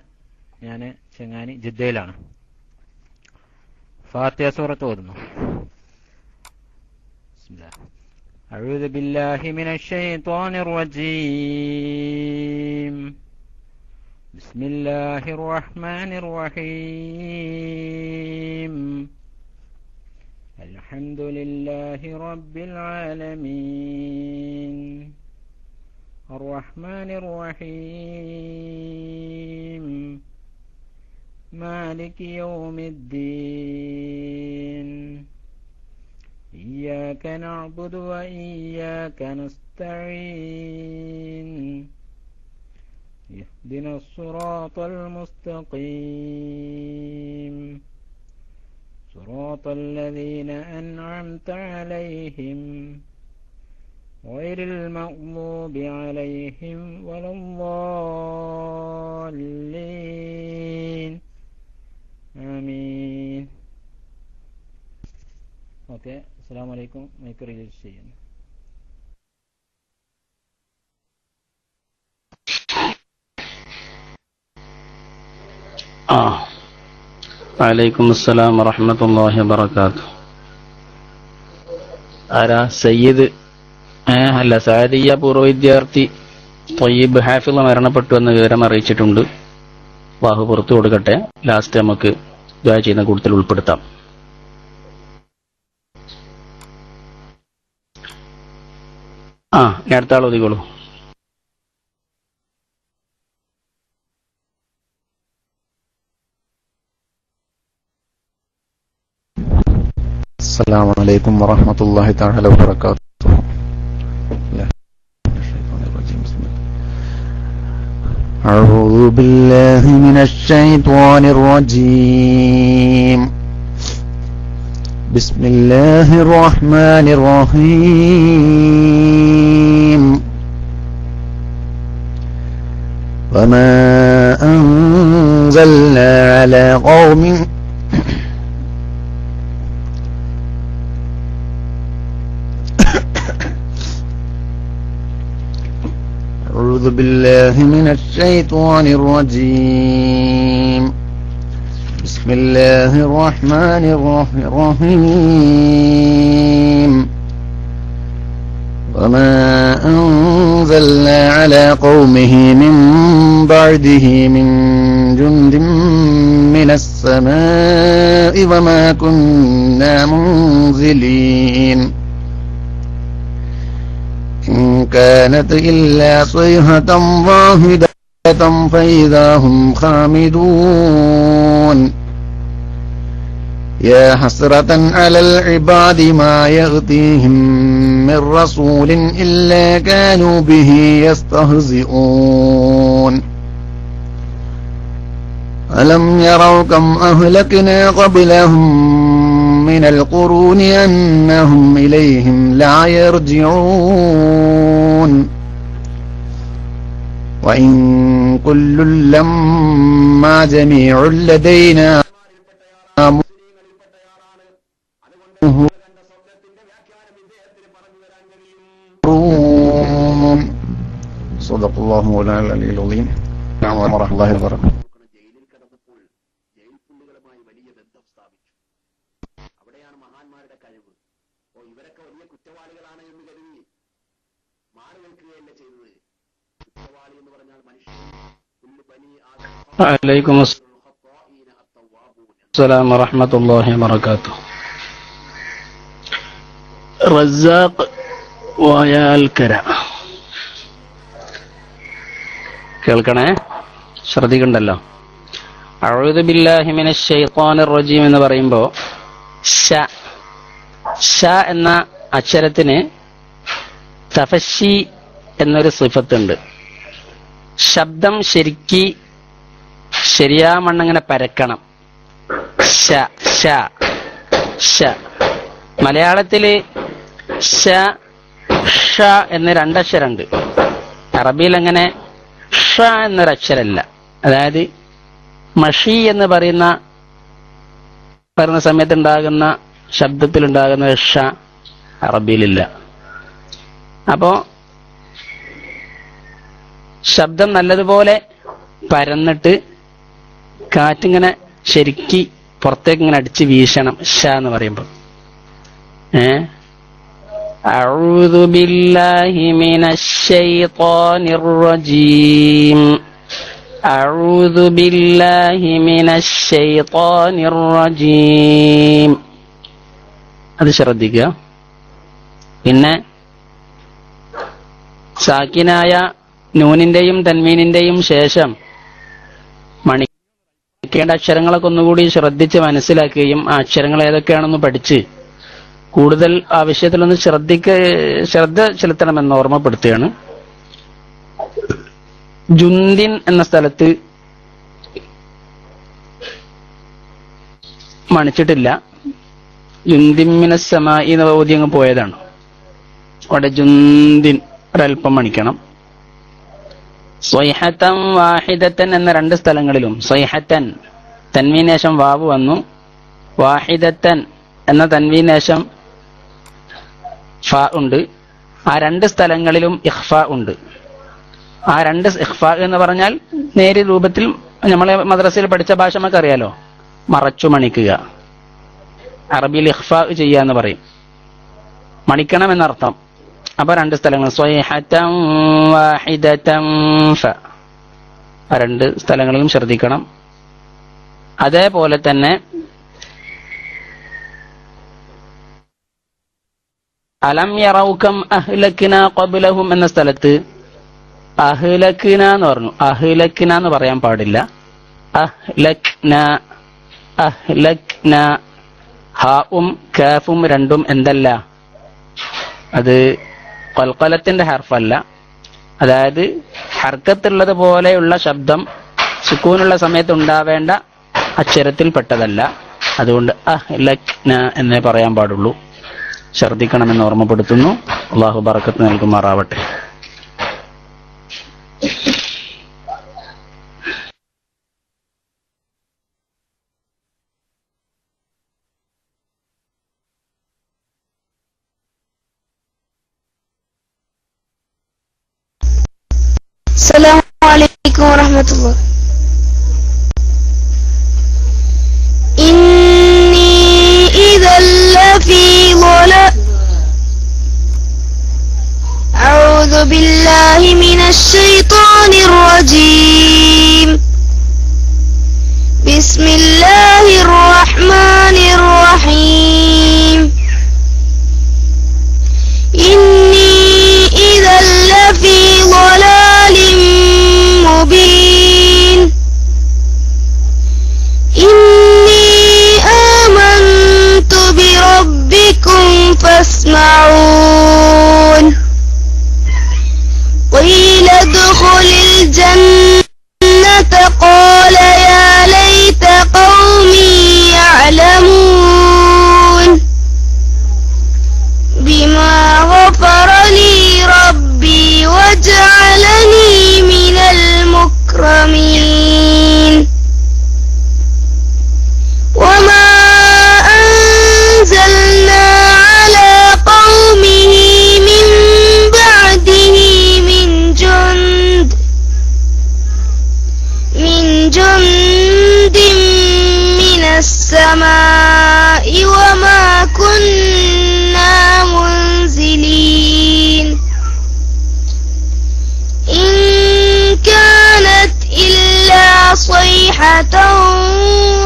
ഞാൻ ചെങ്ങാനി ജിദ്ദയിലാണ്. ഫാത്തിഹ സൂറത്ത് ഓതുന്നു. അഊദു ബില്ലാഹി മിനശ് ശൈത്വാനിർ റജീം. بسم الله الرحمن الرحيم. الحمد لله رب العالمين الرحمن الرحيم مالك يوم الدين إياك نعبد وإياك نستعين اهدنا الصراط المستقيم صراط الذين أنعمت عليهم غير المغضوب عليهم ولا الضالين آمين. ഓക്കെ, അസ്സലാമു അലൈക്കും. മൈക്ക് റിലീസ് ചെയ്യുന്നു. വലൈക്കും അസ്സലാം വറഹ്മത്തുള്ളാഹി വബറകാതുഹു. ആരാ? സയ്യിദ് അല്ല, സാദിയ പൂർവ്വ വിദ്യാർത്ഥി ത്വയ്യിബ് ഹാഫിള് മരണപ്പെട്ടു എന്ന വിവരം അറിയിച്ചിട്ടുണ്ട്. അല്ലാഹു പുറത്തു കൊടുക്കട്ടെ. ലാസ്റ്റ് നമുക്ക് ദുആ ചെയ്യുന്ന കൂട്ടത്തിൽ ഉൾപ്പെടുത്താം. ഇനി അടുത്ത ആൾ ഒതുക്കോളൂ. السلام عليكم ورحمة الله تعالى وبركاته. أعوذ بالله من الشيطان الرجيم. بسم الله الرحمن الرحيم. وما أنزلنا على قوم أعوذ بالله من الشيطان الرجيم. بسم الله الرحمن الرحيم. وما أنزلنا على قومه من بعده من جند من السماء وما كنا منزلين. إن كانت إلا صيحة واحدة فإذا هم خامدون. يا حسرة على العباد ما يأتيهم من رسول إلا كانوا به يستهزئون. ألم يروا كم أهلكنا قبلهم من القرون أنهم إليهم لا يرجعون. وإن كل لما جميع لدينا صدق الله مولانا العلي العظيم. ورحمة الله وبركاته. വഅലൈക്കും അസ്സലാം വറഹ്മത്തുള്ളാഹി വബറകാതുഹു. റസാഖ് വയാൽക്കര കേൾക്കണേ, ശ്രദ്ധിക്കണ്ടല്ലോ. അഊദു ബില്ലാഹി മിനശ് ശൈത്വാനിർ റജീം എന്ന് പറയുമ്പോൾ ഷ എന്ന അക്ഷരത്തിന് തഫശി എന്നൊരു സിഫത്തുണ്ട്. ശബ്ദം ശരിയാമണ്ണങ്ങനെ പരക്കണം. ഷ ഷ ഷ. മലയാളത്തില് ഷ ഷ എന്ന് രണ്ടക്ഷരമുണ്ട്. അറബിയിൽ അങ്ങനെ ഷ എന്നൊരക്ഷരല്ല. അതായത് മഷി എന്ന് പറയുന്ന സമയത്തുണ്ടാകുന്ന ശബ്ദത്തിലുണ്ടാകുന്ന ഷ അറബിയിലില്ല. അപ്പോ ശബ്ദം നല്ലതുപോലെ പരന്നിട്ട് കാറ്റിങ്ങനെ ശരിക്ക് പുറത്തേക്ക് ഇങ്ങനെ അടിച്ച് വീശണം ഷ എന്ന് പറയുമ്പോൾ. അഊദു ബില്ലാഹി മിനശ് ശൈത്വാനിർ റജീം. അഊദു ബില്ലാഹി മിനശ് ശൈത്വാനിർ റജീം. അത് ശ്രദ്ധിക്കുക. പിന്നെ സാക്കിനായ നൂനിന്റെയും തൻവീനിന്റെയും ശേഷം മണിക്കേണ്ട അക്ഷരങ്ങളൊക്കെ ഒന്നുകൂടി ശ്രദ്ധിച്ച് മനസ്സിലാക്കുകയും ആ അക്ഷരങ്ങൾ ഏതൊക്കെയാണെന്ന് പഠിച്ച് കൂടുതൽ ആ വിഷയത്തിലൊന്ന് ശ്രദ്ധ ചെലുത്തണമെന്ന് ഓർമ്മപ്പെടുത്തുകയാണ്. ജുന്ദിൻ എന്ന സ്ഥലത്ത് മണിച്ചിട്ടില്ല. ജുന്ദിമിനസ് സമായി എന്ന ഓതി അങ്ങ് പോയതാണ്. അവിടെ ജുന്ദിൻ ഒരൽപ്പം മണിക്കണം. സ്വൈഹത്തൻ വാഹിദത്തൻ എന്ന രണ്ട് സ്ഥലങ്ങളിലും സ്വൈഹത്തൻ തൻവീനേശം വാവ് വന്നു, വാഹിദത്തൻ എന്ന തൻവീനേശം ഫ ഉണ്ട്. ആ രണ്ട് സ്ഥലങ്ങളിലും ഇഖ്ഫ ഉണ്ട്. ആ രണ്ട് ഇഖ്ഫ എന്ന് പറഞ്ഞാൽ നേരിയ രൂപത്തിൽ നമ്മളെ മദ്രസയിൽ പഠിച്ച ഭാഷ നമുക്ക് അറിയാലോ, മറച്ചു മണിക്കുക. അറബിയിൽ ഇഖ്ഫ ചെയ്യുക എന്ന് പറയും, മണിക്കണം എന്നർത്ഥം. അപ്പൊ രണ്ട് സ്ഥലങ്ങൾ സ്വൈഹത്തൻ വാഹിദത്തൻ ഫ, ആ രണ്ട് സ്ഥലങ്ങളിലും ശ്രദ്ധിക്കണം. അതേപോലെ തന്നെ അലം യറൗകം അഹ്ലക്ന ഖബ്ലഹും എന്ന സ്ഥലത്ത് അഹ്ലക്ന എന്ന് പറഞ്ഞു. അഹ്ലക്ന എന്ന് പറയാൻ പാടില്ല. അഹ്ലക്ന അഹ്ലക്ന. ഹാവും കാഫും രണ്ടും എന്തല്ല, അത് ഖൽഖലത്തിന്റെ ഹർഫല്ല. അതായത് ഹർക്കത്തുള്ളത് പോലെയുള്ള ശബ്ദം സുക്കൂനുള്ള സമയത്ത് ഉണ്ടാവേണ്ട അക്ഷരത്തിൽ പെട്ടതല്ല. അതുകൊണ്ട് അഹ്ലക്ന എന്നേ പറയാൻ പാടുള്ളൂ. ശ്രദ്ധിക്കണമെന്ന് ഓർമ്മപ്പെടുത്തുന്നു. അള്ളാഹു ബറക്കത്ത് നൽകുമാറാവട്ടെ. السلام عليكم ورحمة الله. إني إذا لفي ضلال. أعوذ بالله من الشيطان الرجيم. بسم الله الرحمن الرحيم. إني إذا لفي ضلال مبين. إني آمنت بربكم فاسمعون. قيل ادخل الجنة قال يا ليت قومي يعلمون. بما غفر لي ربي وجعلني من المكرمين. وما أنزلنا على قومه من بعده من جند من السماء وما كنا منزلين. إن كانت إلا صيحة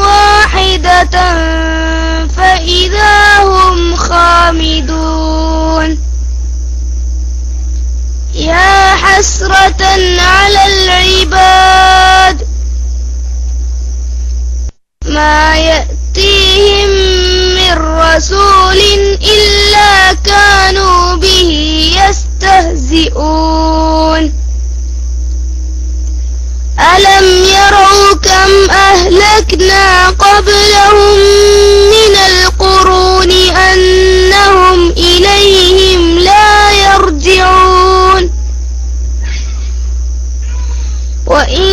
واحدة فإذا هم خامدون. يا حسرة على العباد ما يأتيهم من رسول إلا كانوا به يستهزئون. ألم يروا كم أهلكنا قبلهم من القرون أنهم إليهم لا يرجعون. وإن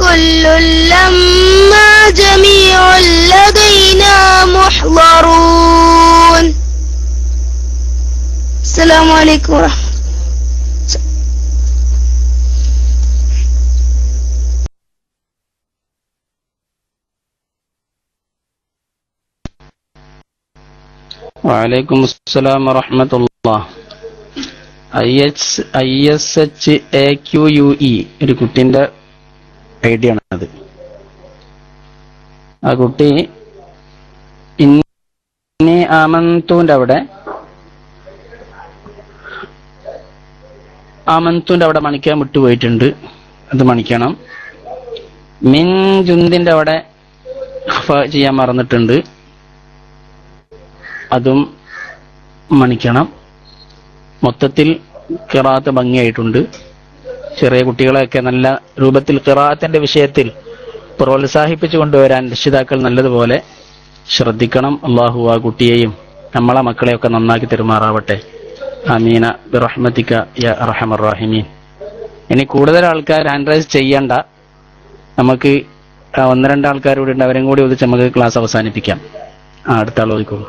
كل لما جميع لدينا محضرون. السلام عليكم ورحمة الله. വഅലൈക്കും അസ്സലാം വറഹ്മത്തുള്ളാഹ്. ISHAQUE ഒരു കുട്ടിന്റെ ഐഡിയ ആണത്. ആ കുട്ടി ഇന്നി ആമന്തുവിന്റെ അവിടെ മണിക്കാൻ വിട്ടുപോയിട്ടുണ്ട്. അത് മണിക്കണം. മിൻ ജുന്തിന്റെ അവിടെ ചെയ്യാൻ മറന്നിട്ടുണ്ട്. അതും മണിക്കണം. മൊത്തത്തിൽ ഖിറാഅത്ത് ഭംഗിയായിട്ടുണ്ട്. ചെറിയ കുട്ടികളെയൊക്കെ നല്ല രൂപത്തിൽ ഖിറാഅത്തിന്റെ വിഷയത്തിൽ പ്രോത്സാഹിപ്പിച്ചു കൊണ്ടുവരാൻ രക്ഷിതാക്കൾ നല്ലതുപോലെ ശ്രദ്ധിക്കണം. അള്ളാഹു ആ കുട്ടിയെയും നമ്മളെ മക്കളെയൊക്കെ നന്നാക്കി തെരുമാറാവട്ടെ. ആമീന ബിറഹ്മതിക യാ അർഹമർ റഹീമീൻ. ഇനി കൂടുതൽ ആൾക്കാർ ഹാൻഡ് റൈസ് ചെയ്യണ്ട. നമുക്ക് 1-2 ആൾക്കാരോട് ഉണ്ട്. അവരും കൂടി ഒതിച്ച് നമുക്ക് ക്ലാസ് അവസാനിപ്പിക്കാം. അടുത്ത ആൾ ഓദിക്കോളൂ.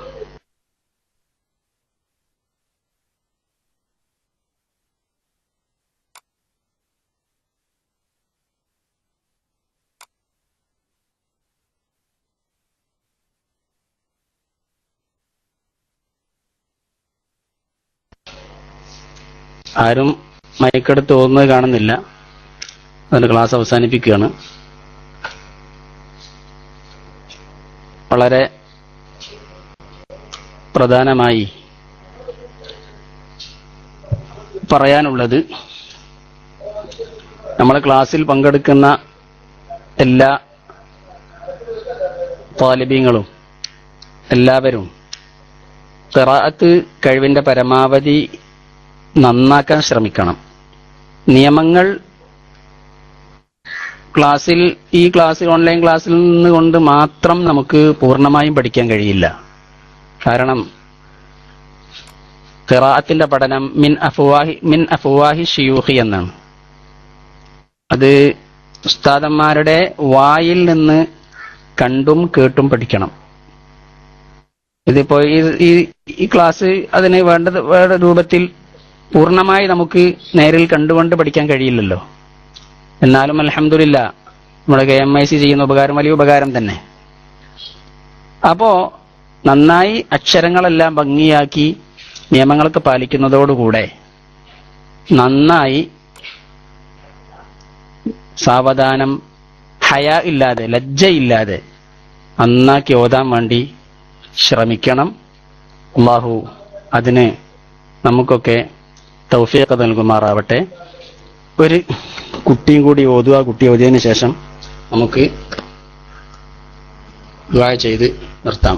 ആരും മയക്കെടുത്ത് ഓർന്നത് കാണുന്നില്ല. അതുകൊണ്ട് ക്ലാസ് അവസാനിപ്പിക്കുകയാണ്. വളരെ പ്രധാനമായി പറയാനുള്ളത്, നമ്മളെ ക്ലാസ്സിൽ പങ്കെടുക്കുന്ന എല്ലാ താലിബീങ്ങളും എല്ലാവരും ഖിറാഅത്ത് കഴിവിന്റെ പരമാവധി നന്നാക്കാൻ ശ്രമിക്കണം. നിയമങ്ങൾ ഓൺലൈൻ ക്ലാസ്സിൽ നിന്നുകൊണ്ട് മാത്രം നമുക്ക് പൂർണ്ണമായും പഠിക്കാൻ കഴിയില്ല. കാരണം ഖിറാഅത്തിന്റെ പഠനം മിൻ അഫ്വാഹി ശുയൂഖി എന്നാണ്. അത് ഉസ്താദന്മാരുടെ വായിൽ നിന്ന് കണ്ടും കേട്ടും പഠിക്കണം. ഇതിപ്പോ ഈ ക്ലാസ് അതിന് വേണ്ട രൂപത്തിൽ പൂർണ്ണമായി നമുക്ക് നേരിൽ കണ്ടുകൊണ്ട് പഠിക്കാൻ കഴിയില്ലല്ലോ. എന്നാലും അൽഹംദുലില്ലാ നമ്മുടെ KMIC ചെയ്യുന്ന ഉപകാരം വലിയ ഉപകാരം തന്നെ. അപ്പോ നന്നായി അക്ഷരങ്ങളെല്ലാം ഭംഗിയാക്കി നിയമങ്ങളൊക്കെ പാലിക്കുന്നതോടുകൂടെ നന്നായി സാവധാനം ഹയാ ഇല്ലാതെ ലജ്ജയില്ലാതെ നന്നാക്കി ഓതാൻ വേണ്ടി ശ്രമിക്കണം. അല്ലാഹു അതിന് നമുക്കൊക്കെ തൗഫീഖ് നൽകുമാറാവട്ടെ. ഒരു കുട്ടിയും കൂടി ഓതുക. കുട്ടി ഓതിയതിനു ശേഷം നമുക്ക് ദുആ ചെയ്ത് നിർത്താം.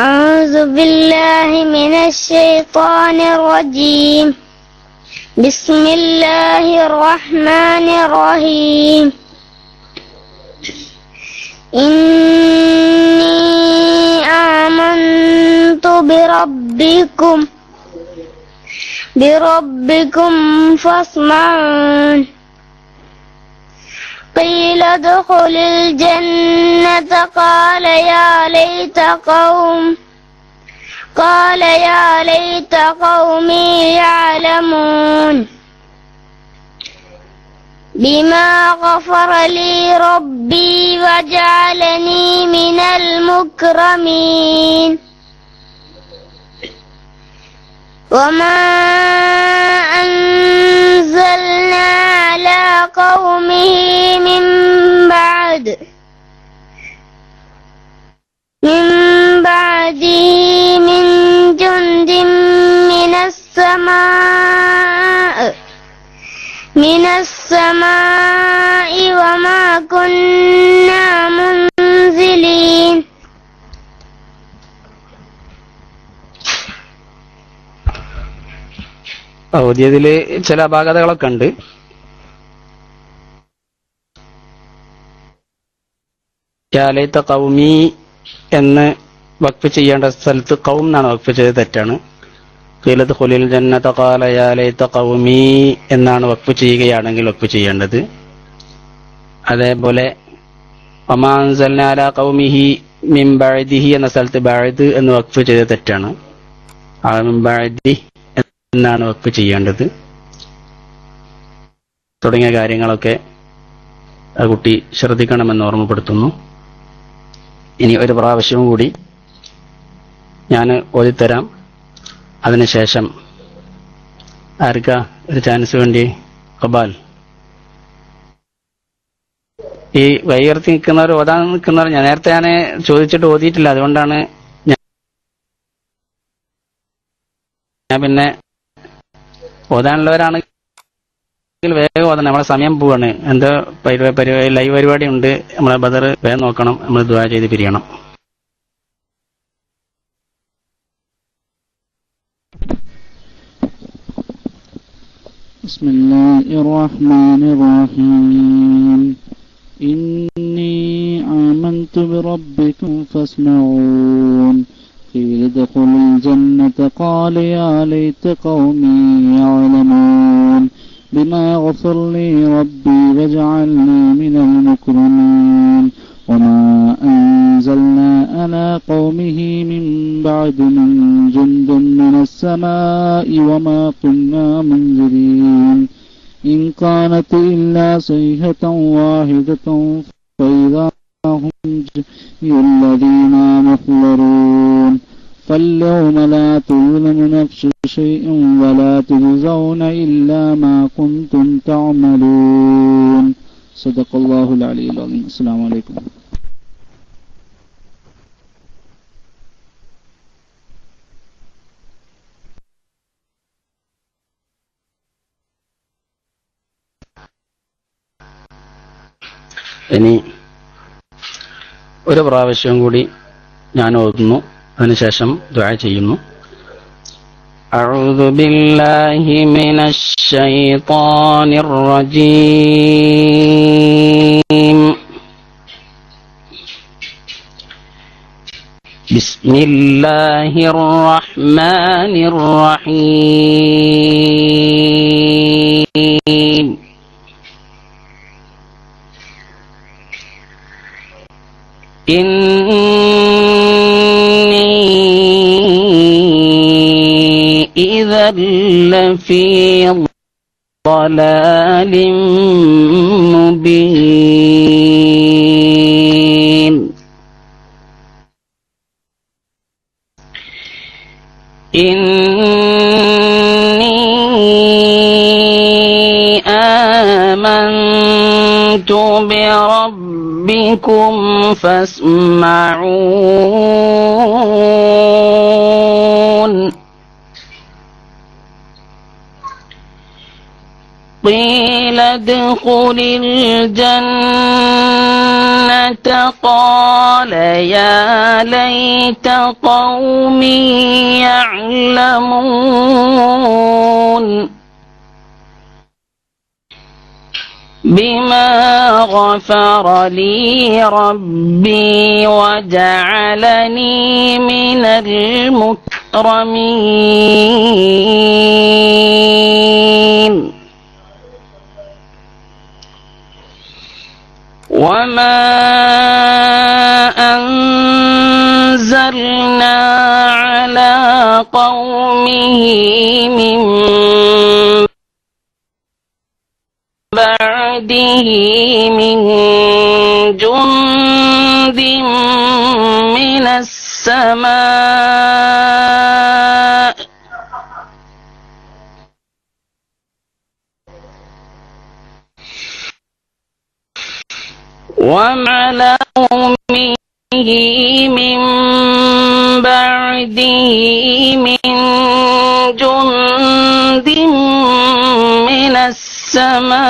أعوذ بالله من الشيطان الرجيم. بسم الله الرحمن الرحيم. إني آمنت بربكم فاسمعون. قيل ادخل الجنة قال يا ليت قومي يعلمون. بما غفر لي ربي وجعلني من المكرمين. وما أنزلنا على قومه من بعده من جند من السماء وما كنا منزلين. ഓതിയതില് ചില അപാകതകളൊക്കെ ഉണ്ട്. യാ ലൈത ഖൗമി എന്ന് വഖഫ് ചെയ്യേണ്ട സ്ഥലത്ത് ഖൗം എന്നാണ് വഖഫ് ചെയ്തത്, തെറ്റാണ്. ഖീല ദുഖുലിൽ ജന്നത ഖാല യാ ലൈത ഖൗമി എന്നാണ് വഖഫ് ചെയ്യുകയാണെങ്കിൽ വഖഫ് ചെയ്യേണ്ടത്. അതേപോലെ വമാ അൻസൽനാ അലാ ഖൗമിഹി മിൻ ബഅദിഹി എന്ന സ്ഥലത്ത് ബഅദ് എന്ന് വഖഫ് ചെയ്തത് തെറ്റാണ്. മിൻ ബഅദി എന്നാണ് വഖഫ് ചെയ്യേണ്ടത്. തുടങ്ങിയ കാര്യങ്ങളൊക്കെ ആ കുട്ടി ശ്രദ്ധിക്കണമെന്ന് ഓർമ്മപ്പെടുത്തുന്നു. ഇനി ഒരു പ്രാവശ്യവും കൂടി ഞാൻ ഓതിത്തരാം. അതിനുശേഷം ആർക്കാ ഒരു ചാൻസ് വേണ്ടി? ഖബാൽ. ഈ വൈകർത്തി നിൽക്കുന്നവർ ഓതാൻ നിൽക്കുന്നവർ ഞാൻ നേരത്തെ ചോദിച്ചിട്ട് ഓതിയിട്ടില്ല, അതുകൊണ്ടാണ് ഞാൻ പിന്നെ ഓതാനുള്ളവരാണെങ്കിൽ വേഗം ഓതണം. നമ്മളെ സമയം പോവാണ്. എന്താ ലൈവ് പരിപാടി ഉണ്ട്, നമ്മളെ ബദർ വേഗം നോക്കണം. നമ്മൾ ദുആ ചെയ്ത് പിരിയണം. بسم الله الرحمن الرحيم. إني آمنت بربكم فاسمعون. قيل ادخلوا الجنة قال يا ليت قومي يعلمون. بما غفر لي ربي وجعلني من المكرمين. وما أنزلنا على قومه من بعد من جند من السماء وما كنا منزلين. إن كانت إلا صيحة واحدة فإذا هم الذين محضرون. فاليوم لا تظلم نفس شيئا ولا تجزون إلا ما كنتم تعملون. صدق الله العلي العظيم. السلام عليكم. ഇനി ഒരു പ്രാവശ്യം കൂടി ഞാൻ ഓതുന്നു, അതിനുശേഷം ദുആ ചെയ്യുന്നു. أعوذ بالله من الشيطان الرجيم. بسم الله الرحمن الرحيم. إني إذا لفي ضلال مبين. إني آمنت بربكم فاسمعون. قيل ادخل الجنة قال يا ليت قومي يعلمون. بما غفر لي ربي وجعلني من المكرمين. وما أنزلنا على قومه من بعده من جند من السماء وعلى قومه من بعده من جند من السماء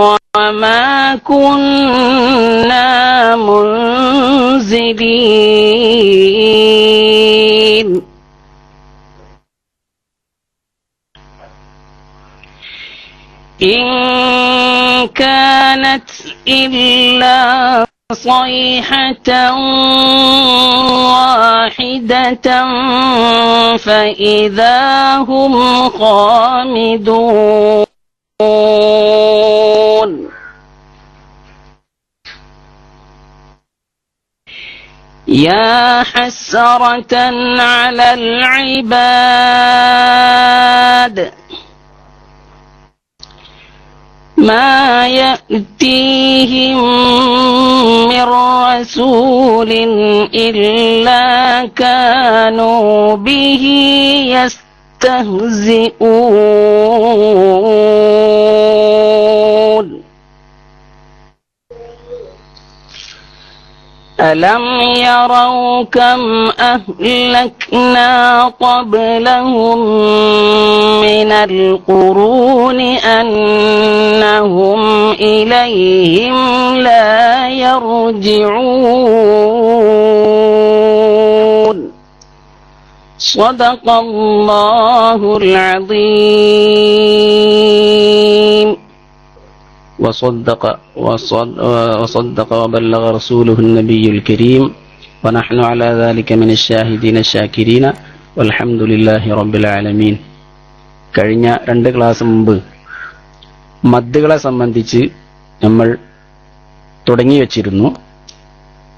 وما كنا منزلين. إن كانت إلا صيحة واحدة فإذا هم خامدون. يا حسرة على العباد ما يأتيهم من رسول إلا كانوا به يستهزئون. ألم يروا كم أهلكنا قبلهم من القرون أنهم إليهم لا يرجعون. صدق الله العظيم. وصدق وبلغ رسوله النبي الكريم ونحن على ذلك من الشاهدين الشاكرين والحمد لله رب العالمين. കഴിഞ്ഞ 2 ക്ലാസ് മുമ്പ് മദ്ദുകളെ സംബന്ധിച്ച് നമ്മൾ തുടങ്ങി വെച്ചിരുന്നു.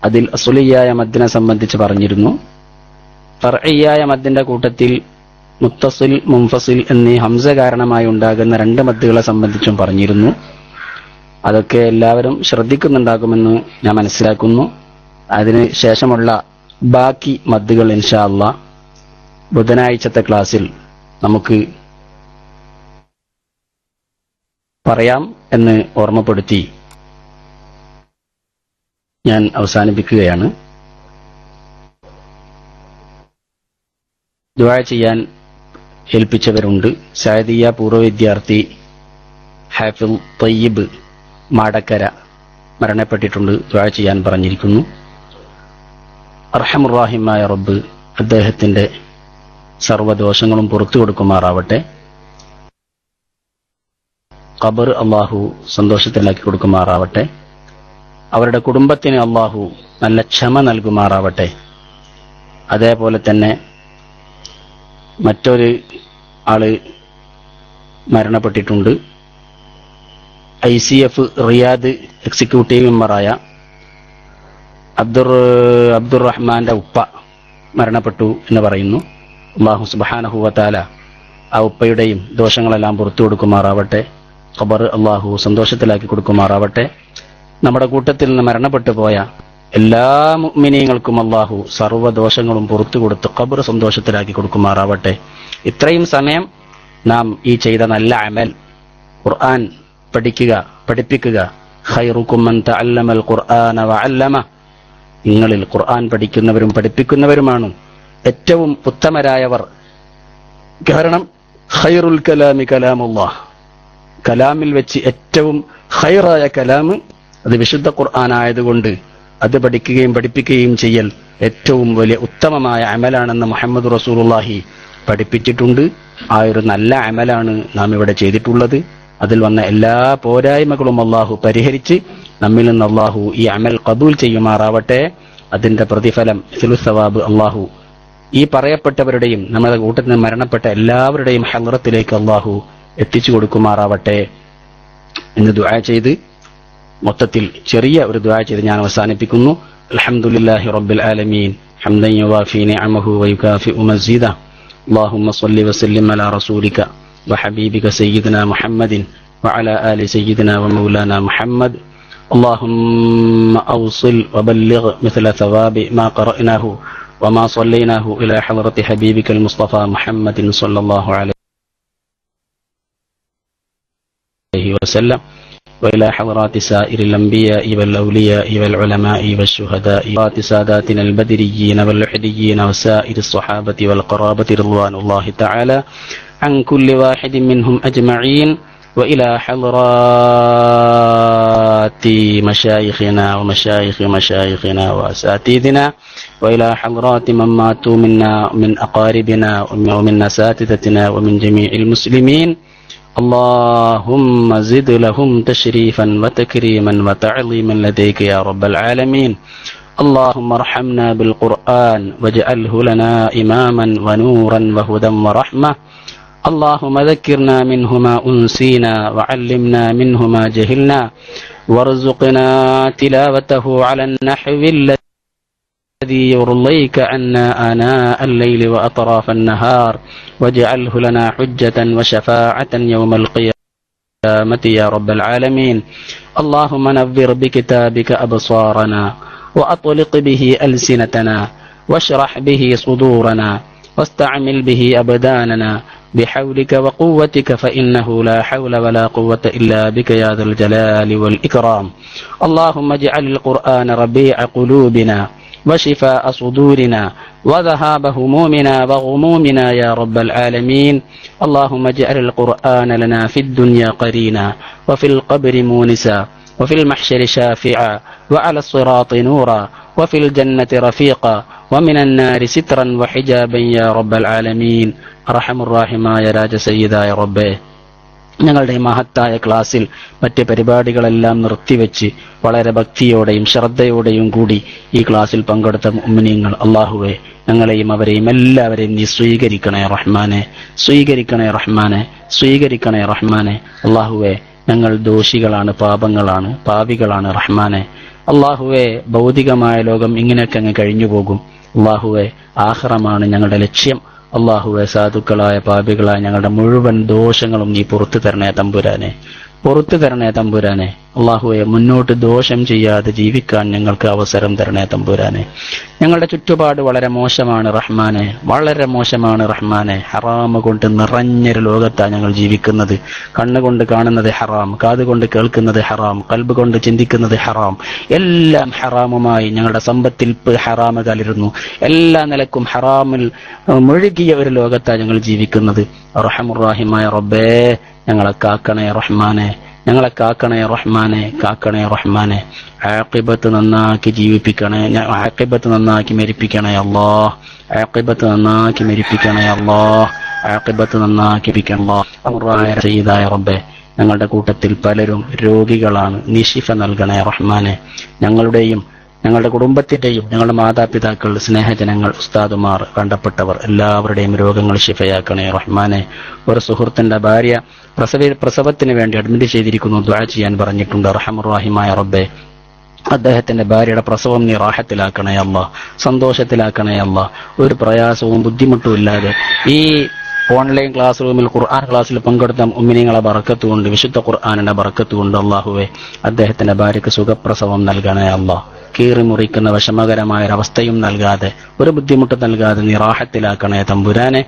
അതിൽ അസ്ലിയായ മദ്ദിനെ സംബന്ധിച്ച് പറഞ്ഞിരുന്നു. ഫർഇയായ മദ്ദിന്റെ കൂട്ടത്തിൽ മുത്തസിൽ മുൻഫസിൽ എന്നീ ഹംസ കാരണമായി ഉണ്ടാകുന്ന 2 മദ്ദുകളെ സംബന്ധിച്ചും പറഞ്ഞിരുന്നു. അതൊക്കെ എല്ലാവരും ശ്രദ്ധിക്കുന്നുണ്ടാകുമെന്ന് ഞാൻ മനസ്സിലാക്കുന്നു. അതിന് ശേഷമുള്ള ബാക്കി മദ്ദുകൾ ഇൻഷാ അല്ലാഹ് ബുധനാഴ്ചത്തെ ക്ലാസ്സിൽ നമുക്ക് പറയാം എന്ന് ഓർമ്മപ്പെടുത്തി ഞാൻ അവസാനിപ്പിക്കുകയാണ്. ദുആ ചെയ്യാൻ ഏൽപ്പിച്ചവരുണ്ട്. സഅദിയ പൂർവ്വ വിദ്യാർത്ഥി ഹാഫിൾ തയ്യിബ് മാടക്കര മരണപ്പെട്ടിട്ടുണ്ട്. ദുആ ചെയ്യാൻ പറഞ്ഞിരിക്കുന്നു. അർഹമുർ-റഹീമായ റബ്ബ് അദ്ദേഹത്തിന്റെ സർവ്വദോഷങ്ങളും പുറത്തു കൊടുക്കുമാറാവട്ടെ. ഖബർ അള്ളാഹു സന്തോഷത്തിലാക്കി കൊടുക്കുമാറാവട്ടെ. അവരുടെ കുടുംബത്തിന് അള്ളാഹു നല്ല ക്ഷമ നൽകുമാറാവട്ടെ. അതേപോലെ തന്നെ മറ്റൊരു ആള് മരണപ്പെട്ടിട്ടുണ്ട്. ICF റിയാദ് എക്സിക്യൂട്ടീവ് മെമ്പറായ അബ്ദുറഹ്മാന്റെ ഉപ്പ മരണപ്പെട്ടു എന്ന് പറയുന്നു. അല്ലാഹു സുബ്ഹാനഹു വ തആല ആ ഉപ്പയുടെയും ദോഷങ്ങളെല്ലാം പുറത്തു കൊടുക്കുമാറാവട്ടെ. ഖബർ അല്ലാഹു സന്തോഷത്തിലാക്കി കൊടുക്കുമാറാവട്ടെ. നമ്മുടെ കൂട്ടത്തിൽ നിന്ന് മരണപ്പെട്ടു പോയ എല്ലാ മുഅ്മിനീങ്ങൾക്കും അല്ലാഹു സർവ്വദോഷങ്ങളും പുറത്തു കൊടുത്ത് ഖബർ സന്തോഷത്തിലാക്കി കൊടുക്കുമാറാവട്ടെ. ഇത്രയും സമയം നാം ഈ ചെയ്ത നല്ല അമൽ, ഖുർആൻ പഠിക്കുക, പഠിപ്പിക്കുക. ഖൈറുക്കും മൻ തഅല്ലമൽ ഖുർആന വഅല്ലമ. നിങ്ങളിൽ ഖുർആൻ പഠിക്കുന്നവരും പഠിപ്പിക്കുന്നവരുമാണ് ഏറ്റവും ഉത്തമരായവർ. കാരണം ഖൈറുൽ കലാമി കലാമുല്ലാഹ്, കലാമിൽ വെച്ച് ഏറ്റവും ഖൈറായ കലാം അത് വിശുദ്ധ ഖുർആൻ ആയതുകൊണ്ട് അത് പഠിക്കുകയും പഠിപ്പിക്കുകയും ചെയ്യൽ ഏറ്റവും വലിയ ഉത്തമമായ അമലാണെന്ന് മുഹമ്മദ് റസൂലുള്ളാഹി പഠിപ്പിച്ചിട്ടുണ്ട്. ആ ഒരു നല്ല അമലാണ് നാം ഇവിടെ ചെയ്തിട്ടുള്ളത്. അതിൽ വന്ന എല്ലാ പോരായ്മകളും അള്ളാഹു പരിഹരിച്ച് നമ്മിൽ നിന്ന് അള്ളാഹു ഈ അമൽ ഖബൂൽ ചെയ്യുമാറാവട്ടെ. അതിന്റെ പ്രതിഫലം സവാബ് അള്ളാഹു ഈ പറയപ്പെട്ടവരുടെയും നമ്മുടെ കൂട്ടത്തിൽ നിന്ന് മരണപ്പെട്ട എല്ലാവരുടെയും ഹദ്റത്തിലേക്ക് അള്ളാഹു എത്തിച്ചു കൊടുക്കുമാറാവട്ടെ എന്ന് ദുആ ചെയ്ത്, മൊത്തത്തിൽ ചെറിയ ഒരു ദുആ ചെയ്ത് ഞാൻ അവസാനിപ്പിക്കുന്നു. അൽഹംദുലില്ലാഹി റബ്ബിൽ ആലമീൻ ഹംദൻ യുവാഫി നിഅമഹു വയുകാഫിഉ മസീദ. اللهم صل وسلم على رسولك وحبيبك سيدنا محمد وعلى آل سيدنا ومولانا محمد. اللهم أوصل وبلغ مثل ثواب ما قرأناه وما صليناه إلى حضرة حبيبك المصطفى محمد صلى الله عليه وسلم وإلى حضرات سائر الأنبياء والأولياء والعلماء والشهداء وحضرات ساداتنا البدريين واللحديين وسائر الصحابة والقرابة رضوان الله تعالى عن كل واحد منهم أجمعين وإلى حضرات مشايخنا ومشايخ مشايخنا وأساتذتنا وإلى حضرات من ماتوا منا من أقاربنا ومن أساتذتنا ومن جميع المسلمين. اللهم زد لهم تشريفا وتكريما وتعظيما لديك يا رب العالمين. اللهم ارحمنا بالقرآن واجعله لنا إماما ونورا وهدى ورحمة. اللهم ذكرنا منه ما أنسينا وعلمنا منه ما جهلنا وارزقنا تلاوته على النحو الذي يرضيك عنا آناء الليل وأطراف النهار واجعله لنا حجة وشفاعة يوم القيامة يا رب العالمين. اللهم نذر بكتابك أبصارنا وأطلق به ألسنتنا واشرح به صدورنا واستعمل به أبداننا بحولك وقوتك فإنه لا حول ولا قوة إلا بك يا ذا الجلال والإكرام. اللهم اجعل القرآن ربيع قلوبنا وشفاء صدورنا وذهاب همومنا وغمومنا يا رب العالمين. اللهم اجعل القرآن لنا في الدنيا قرينا وفي القبر مونسا وفي المحشر شافعا وعلى الصراط نورا وفي الجنة رفيقا ومن النار سترا وحجابا يا رب العالمين. أرحم الراحمين يا راج سيدا يا ربي. ഞങ്ങളുടെ മഹത്തായ ക്ലാസ്സിൽ മറ്റ് പരിപാടികളെല്ലാം നിർത്തിവെച്ച് വളരെ ഭക്തിയോടെയും ശ്രദ്ധയോടെയും കൂടി ഈ ക്ലാസ്സിൽ പങ്കെടുത്ത മുഅ്മിനീങ്ങൾ അല്ലാഹുവേ, ഞങ്ങളെയും അവരെയും എല്ലാവരെയും നീ സ്വീകരിക്കണേ റഹ്മാനെ, സ്വീകരിക്കണേ റഹ്മാനെ, സ്വീകരിക്കണേ റഹ്മാനെ. അല്ലാഹുവേ, ഞങ്ങൾ ദോഷികളാണ്, പാപങ്ങളാണ്, പാപികളാണ് റഹ്മാനെ. അല്ലാഹുവേ, ഭൗതികമായ ലോകം ഇങ്ങനെയൊക്കെ അങ്ങ് കഴിഞ്ഞു പോകും. അല്ലാഹുവേ, ആഖിറമാണ് ഞങ്ങളുടെ ലക്ഷ്യം. അല്ലാഹുവേ, സാധുക്കളായ പാപികളായ ഞങ്ങളുടെ മുഴുവൻ ദോഷങ്ങളും നീ പുറത്തു തരണേ തമ്പുരാനെ, പുറത്തു തരണേ തമ്പുരാനെ. അല്ലാഹുവേ, മുന്നോട്ട് ദോഷം ചെയ്യാതെ ജീവിക്കാൻ ഞങ്ങൾക്ക് അവസരം തരണേ തമ്പുരാനെ. ഞങ്ങളുടെ ചുറ്റുപാട് വളരെ മോശമാണ് റഹ്മാനെ, വളരെ മോശമാണ് റഹ്മാനെ. ഹറാമ് കൊണ്ട് നിറഞ്ഞൊരു ലോകത്താണ് ഞങ്ങൾ ജീവിക്കുന്നത്. കണ്ണുകൊണ്ട് കാണുന്നത് ഹറാം, കാതുകൊണ്ട് കേൾക്കുന്നത് ഹറാം, കൽബ് കൊണ്ട് ചിന്തിക്കുന്നത് ഹറാം. എല്ലാം ഹറാമുമായി ഞങ്ങളുടെ സമ്പത്തിൽ ഹറാമ് കലരുന്നു. എല്ലാ നിലക്കും ഹറാമിൽ മുഴുകിയ ഒരു ലോകത്താണ് ഞങ്ങൾ ജീവിക്കുന്നത്. റഹ്മുർ റഹീമായ റബ്ബേ, ഞങ്ങളെ കാക്കണേ റഹ്മാനെ, ഞങ്ങളെ കാക്കണേ റഹ്മാനെ, കാക്കണേ റഹ്മാനെ. ആഖിബത്ത് നന്നാക്കി ജീവിപ്പിക്കണേ, ആഖിബത്ത് നന്നാക്കി മരിപ്പിക്കണേ അല്ലാ. ആഖിബത്ത് നന്നാക്കി മരിപ്പിക്കണേ അല്ലാ. ആഖിബത്ത് നന്നാക്കി മരിപ്പിക്കണേ അല്ലാഹ്. സയ്യിദായ റബ്ബേ, ഞങ്ങളുടെ കൂട്ടത്തിൽ പലരും രോഗികളാണ്. നീ ശിഫ നൽകണേ റഹ്മാനെ. ഞങ്ങളുടെയും ഞങ്ങളുടെ കുടുംബത്തിന്റെയും ഞങ്ങളുടെ മാതാപിതാക്കൾ, സ്നേഹജനങ്ങൾ, ഉസ്താദുമാർ, വേണ്ടപ്പെട്ടവർ എല്ലാവരുടെയും രോഗങ്ങൾ ശിഫയാക്കണേ റഹ്മാനെ. ഒരു സുഹൃത്തിന്റെ ഭാര്യ പ്രസവത്തിന് വേണ്ടി അഡ്മിറ്റ് ചെയ്തിരിക്കുന്നു. ദുആ ചെയ്യാൻ പറഞ്ഞിട്ടുണ്ട്. റഹ്മാനുർ റഹീമായ റബ്ബേ, അദ്ദേഹത്തിന്റെ ഭാര്യയുടെ പ്രസവം നീ റാഹത്തിലാക്കണേ അല്ലാ, സന്തോഷത്തിലാക്കണേ അല്ലാ. ഒരു പ്രയാസവും ബുദ്ധിമുട്ടും ഇല്ലാതെ ഈ ഓൺലൈൻ ക്ലാസ് റൂമിൽ ഖുർആൻ ക്ലാസ്സിൽ പങ്കെടുത്ത മുഅ്മിനീങ്ങളെ ബറക്കത്തുകൊണ്ട്, വിശുദ്ധ ഖുർആനിന്റെ ബറക്കത്തുകൊണ്ട് അല്ലാഹുവേ അദ്ദേഹത്തിന്റെ ഭാര്യയ്ക്ക് സുഖപ്രസവം നൽകണേ അല്ലാ. കീറി മുറിക്കുന്ന വിഷമകരമായ ഒരവസ്ഥയും നൽകാതെ, ഒരു ബുദ്ധിമുട്ട് നൽകാതെ നീ റാഹത്തിലാക്കണേ തമ്പുരാനെ.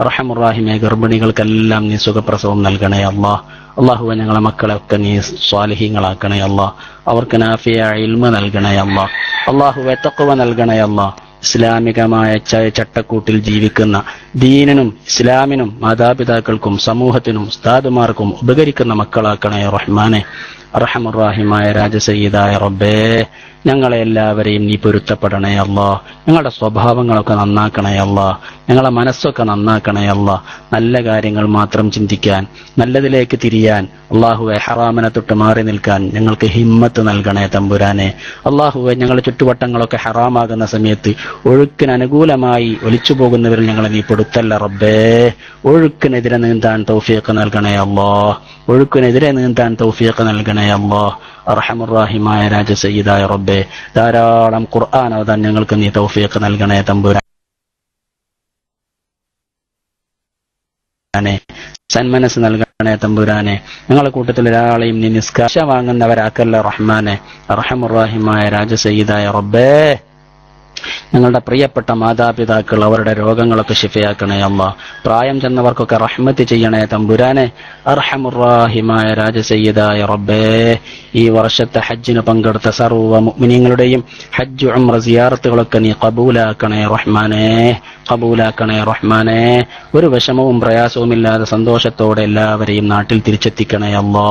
റഹ്മാനുർ റഹീമേ, ഗർഭിണികൾക്കെല്ലാം നീ സുഖപ്രസവം നൽകണേ അല്ലാ. അല്ലാഹുവേ, ഞങ്ങളെ മക്കളെയൊക്കെ നീ സ്വാലിഹീങ്ങളാക്കണേ അല്ലാ. അവർക്ക് നാഫിയായ ഇൽമ നൽകണേ അല്ലാ. അല്ലാഹുവേ, തഖ്വ നൽകണേ അല്ലാ. ഇസ്ലാമികമായ ചട്ടക്കൂട്ടിൽ ജീവിക്കുന്ന, ദീനിനും ഇസ്ലാമിനും മാതാപിതാക്കൾക്കും സമൂഹത്തിനും ഉസ്താദുമാർക്കും ഉപകരിക്കുന്ന മക്കളാക്കണേ റഹ്മാനെ. അർഹമർ റഹീമായ രാജസയ്യിദായ റബ്ബേ, ഞങ്ങളെ എല്ലാവരെയും നീ പൊരുത്തപ്പെടണേ അല്ലാ. ഞങ്ങളുടെ സ്വഭാവങ്ങളൊക്കെ നന്നാക്കണേ അല്ലാ. ഞങ്ങളെ മനസ്സൊക്കെ നന്നാക്കണേ അല്ലാ. നല്ല കാര്യങ്ങൾ മാത്രം ചിന്തിക്കാൻ, നല്ലതിലേക്ക് തിരിയാൻ, അല്ലാഹുവെ ഹറാമിനെ തൊട്ട് മാറി നിൽക്കാൻ ഞങ്ങൾക്ക് ഹിമ്മത്ത് നൽകണേ തമ്പുരാനെ. അല്ലാഹുവെ, ഞങ്ങളുടെ ചുറ്റുവട്ടങ്ങളൊക്കെ ഹറാമാകുന്ന സമയത്ത് ഒഴുക്കിന് അനുകൂലമായി ഒലിച്ചു പോകുന്നവരിൽ ഞങ്ങളെ നീ പെടുത്തല്ല റബ്ബേ. ഒഴുക്കിനെതിരെ നീന്താൻ തൗഫീഖ് നൽകണേ അല്ലാ. ഒഴുക്കിനെതിരെ നീന്താൻ തൗഫീഖ് നൽകണേ അല്ലാ. അർഹമർ റഹീമായ രാജസയ്യിദായ റബ്ബേ, ധാരാളം ഖുർആൻ ഓതാൻ ഞങ്ങൾക്ക് നീ തൗഫീഖ് നൽകണേ തമ്പുരാനെ. സന്മനസ് നൽകണേ തമ്പുരാനെ. ഞങ്ങളുടെ കൂട്ടത്തിൽ ഒരാളെയും നീ നിഷ്കാശ വാങ്ങുന്നവരാക്കല്ല റഹ്മാനെ. അർഹമർ റഹീമായ രാജസയ്യിദായ റബ്ബേ, ഞങ്ങളുടെ പ്രിയപ്പെട്ട മാതാപിതാക്കൾ, അവരുടെ രോഗങ്ങളൊക്കെ ശിഫയാക്കണേ അല്ലാ. പ്രായം ചെന്നവർക്കൊക്കെ റഹ്മത്ത് ചെയ്യണേ തമ്പുരാനെ. അർഹമുർ റഹീമായ രാജസയ്യിദായ റബ്ബേ, ഈ വർഷത്തെ ഹജ്ജിന് പങ്കെടുത്ത സർവ്വ മുഅ്മിനീങ്ങളുടെയും ഹജ്ജ് ഉംറ സിയാറത്തുകളൊക്കെ നീ ഖബൂലാക്കണേ റഹ്മാനെ, ഖബൂലാക്കണേ റഹ്മാനെ. ഒരു വിഷമവും പ്രയാസവും ഇല്ലാതെ സന്തോഷത്തോടെ എല്ലാവരെയും നാട്ടിൽ തിരിച്ചെത്തിക്കണേ അല്ലാ.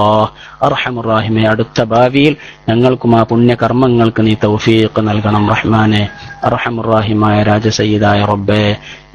അർഹമുർ റഹീമേ, അടുത്ത ഭാവിയിൽ ഞങ്ങൾക്കും ആ പുണ്യകർമ്മങ്ങൾക്ക് നീ തൗഫീഖ് നൽകണം റഹ്മാനെ. അർഹമുർ റഹീമായ രാജസയ്യിദായ റബ്ബേ,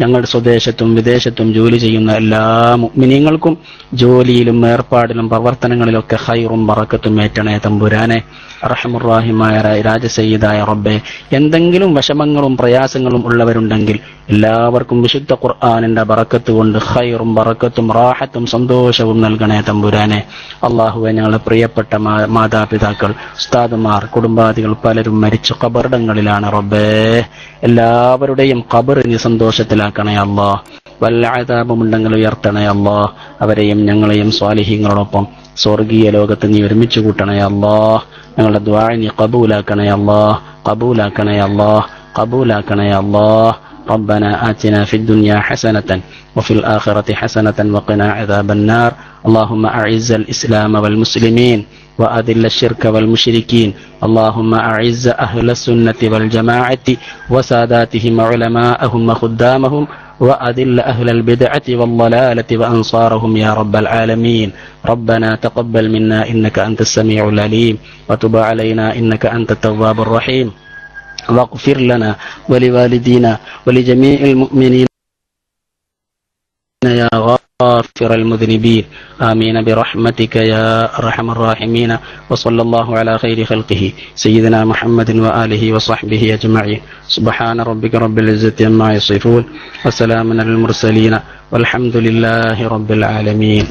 ഞങ്ങളുടെ സ്വദേശത്തും വിദേശത്തും ജോലി ചെയ്യുന്ന എല്ലാ മുഅ്മിനീങ്ങൾക്കും ജോലിയിലും ഏർപ്പാടിലും പ്രവർത്തനങ്ങളിലൊക്കെ ഖൈറും ബറക്കത്തും ഏറ്റണേ തമ്പുരാനെ. അർഹമുർ റഹീമായ രാജസയ്യിദായ റബ്ബേ, എന്തെങ്കിലും വിഷമങ്ങളും പ്രയാസങ്ങളും ഉള്ളവരുണ്ടെങ്കിൽ എല്ലാവർക്കും വിശുദ്ധ ഖുർആനിന്റെ ബറക്കത്ത് കൊണ്ട് ഖൈറും ബറക്കത്തും റാഹത്തും സന്തോഷവും നൽകണേ തമ്പുരാനെ. അല്ലാഹുവേ, ഞങ്ങളുടെ പ്രിയപ്പെട്ട മാതാപിതാക്കൾ, ഉസ്താദുമാർ, കുടുംബാദികൾ പലരും മരിച്ച ഖബറിടങ്ങളിലാണ് റബ്ബേ. എല്ലാവരുടെയും ഖബർ നീ സന്തോഷത്തിലാക്കണേ അല്ലാ. വല്ല അദാബുമുണ്ടെങ്കിൽ ഉയർത്തണേ അല്ലാ. അവരെയും ഞങ്ങളെയും സ്വാലിഹീങ്ങളോടൊപ്പം സ്വർഗീയ ലോകത്ത് നീ ഒരുമിച്ച് കൂട്ടണേ അല്ലാ. ഞങ്ങളുടെ ദുആ നീ ഖബൂലാക്കണേ അല്ലാ, ഖബൂലാക്കണേ അല്ലാ, ഖബൂലാക്കണേ അല്ലാ. ربنا آتنا في الدنيا حسنة وفي الآخرة حسنة وقنا عذاب النار. اللهم أعز الإسلام والمسلمين وأذل الشرك والمشركين. اللهم أعز أهل السنة والجماعة وساداتهم وعلماءهم وخدامهم وأذل أهل البدعة والضلالة وأنصارهم يا رب العالمين. ربنا تقبل منا إنك أنت السميع العليم وتب علينا إنك أنت التواب الرحيم. واغفر لنا ولوالدينا ولجميع المؤمنين يا غافر المذنبين. آمين برحمتك يا أرحم الراحمين. وصلى الله على خير خلقه سيدنا محمد وآله وصحبه أجمعين. سبحان ربك رب العزة عما يصفون وسلام على المرسلين والحمد لله رب العالمين.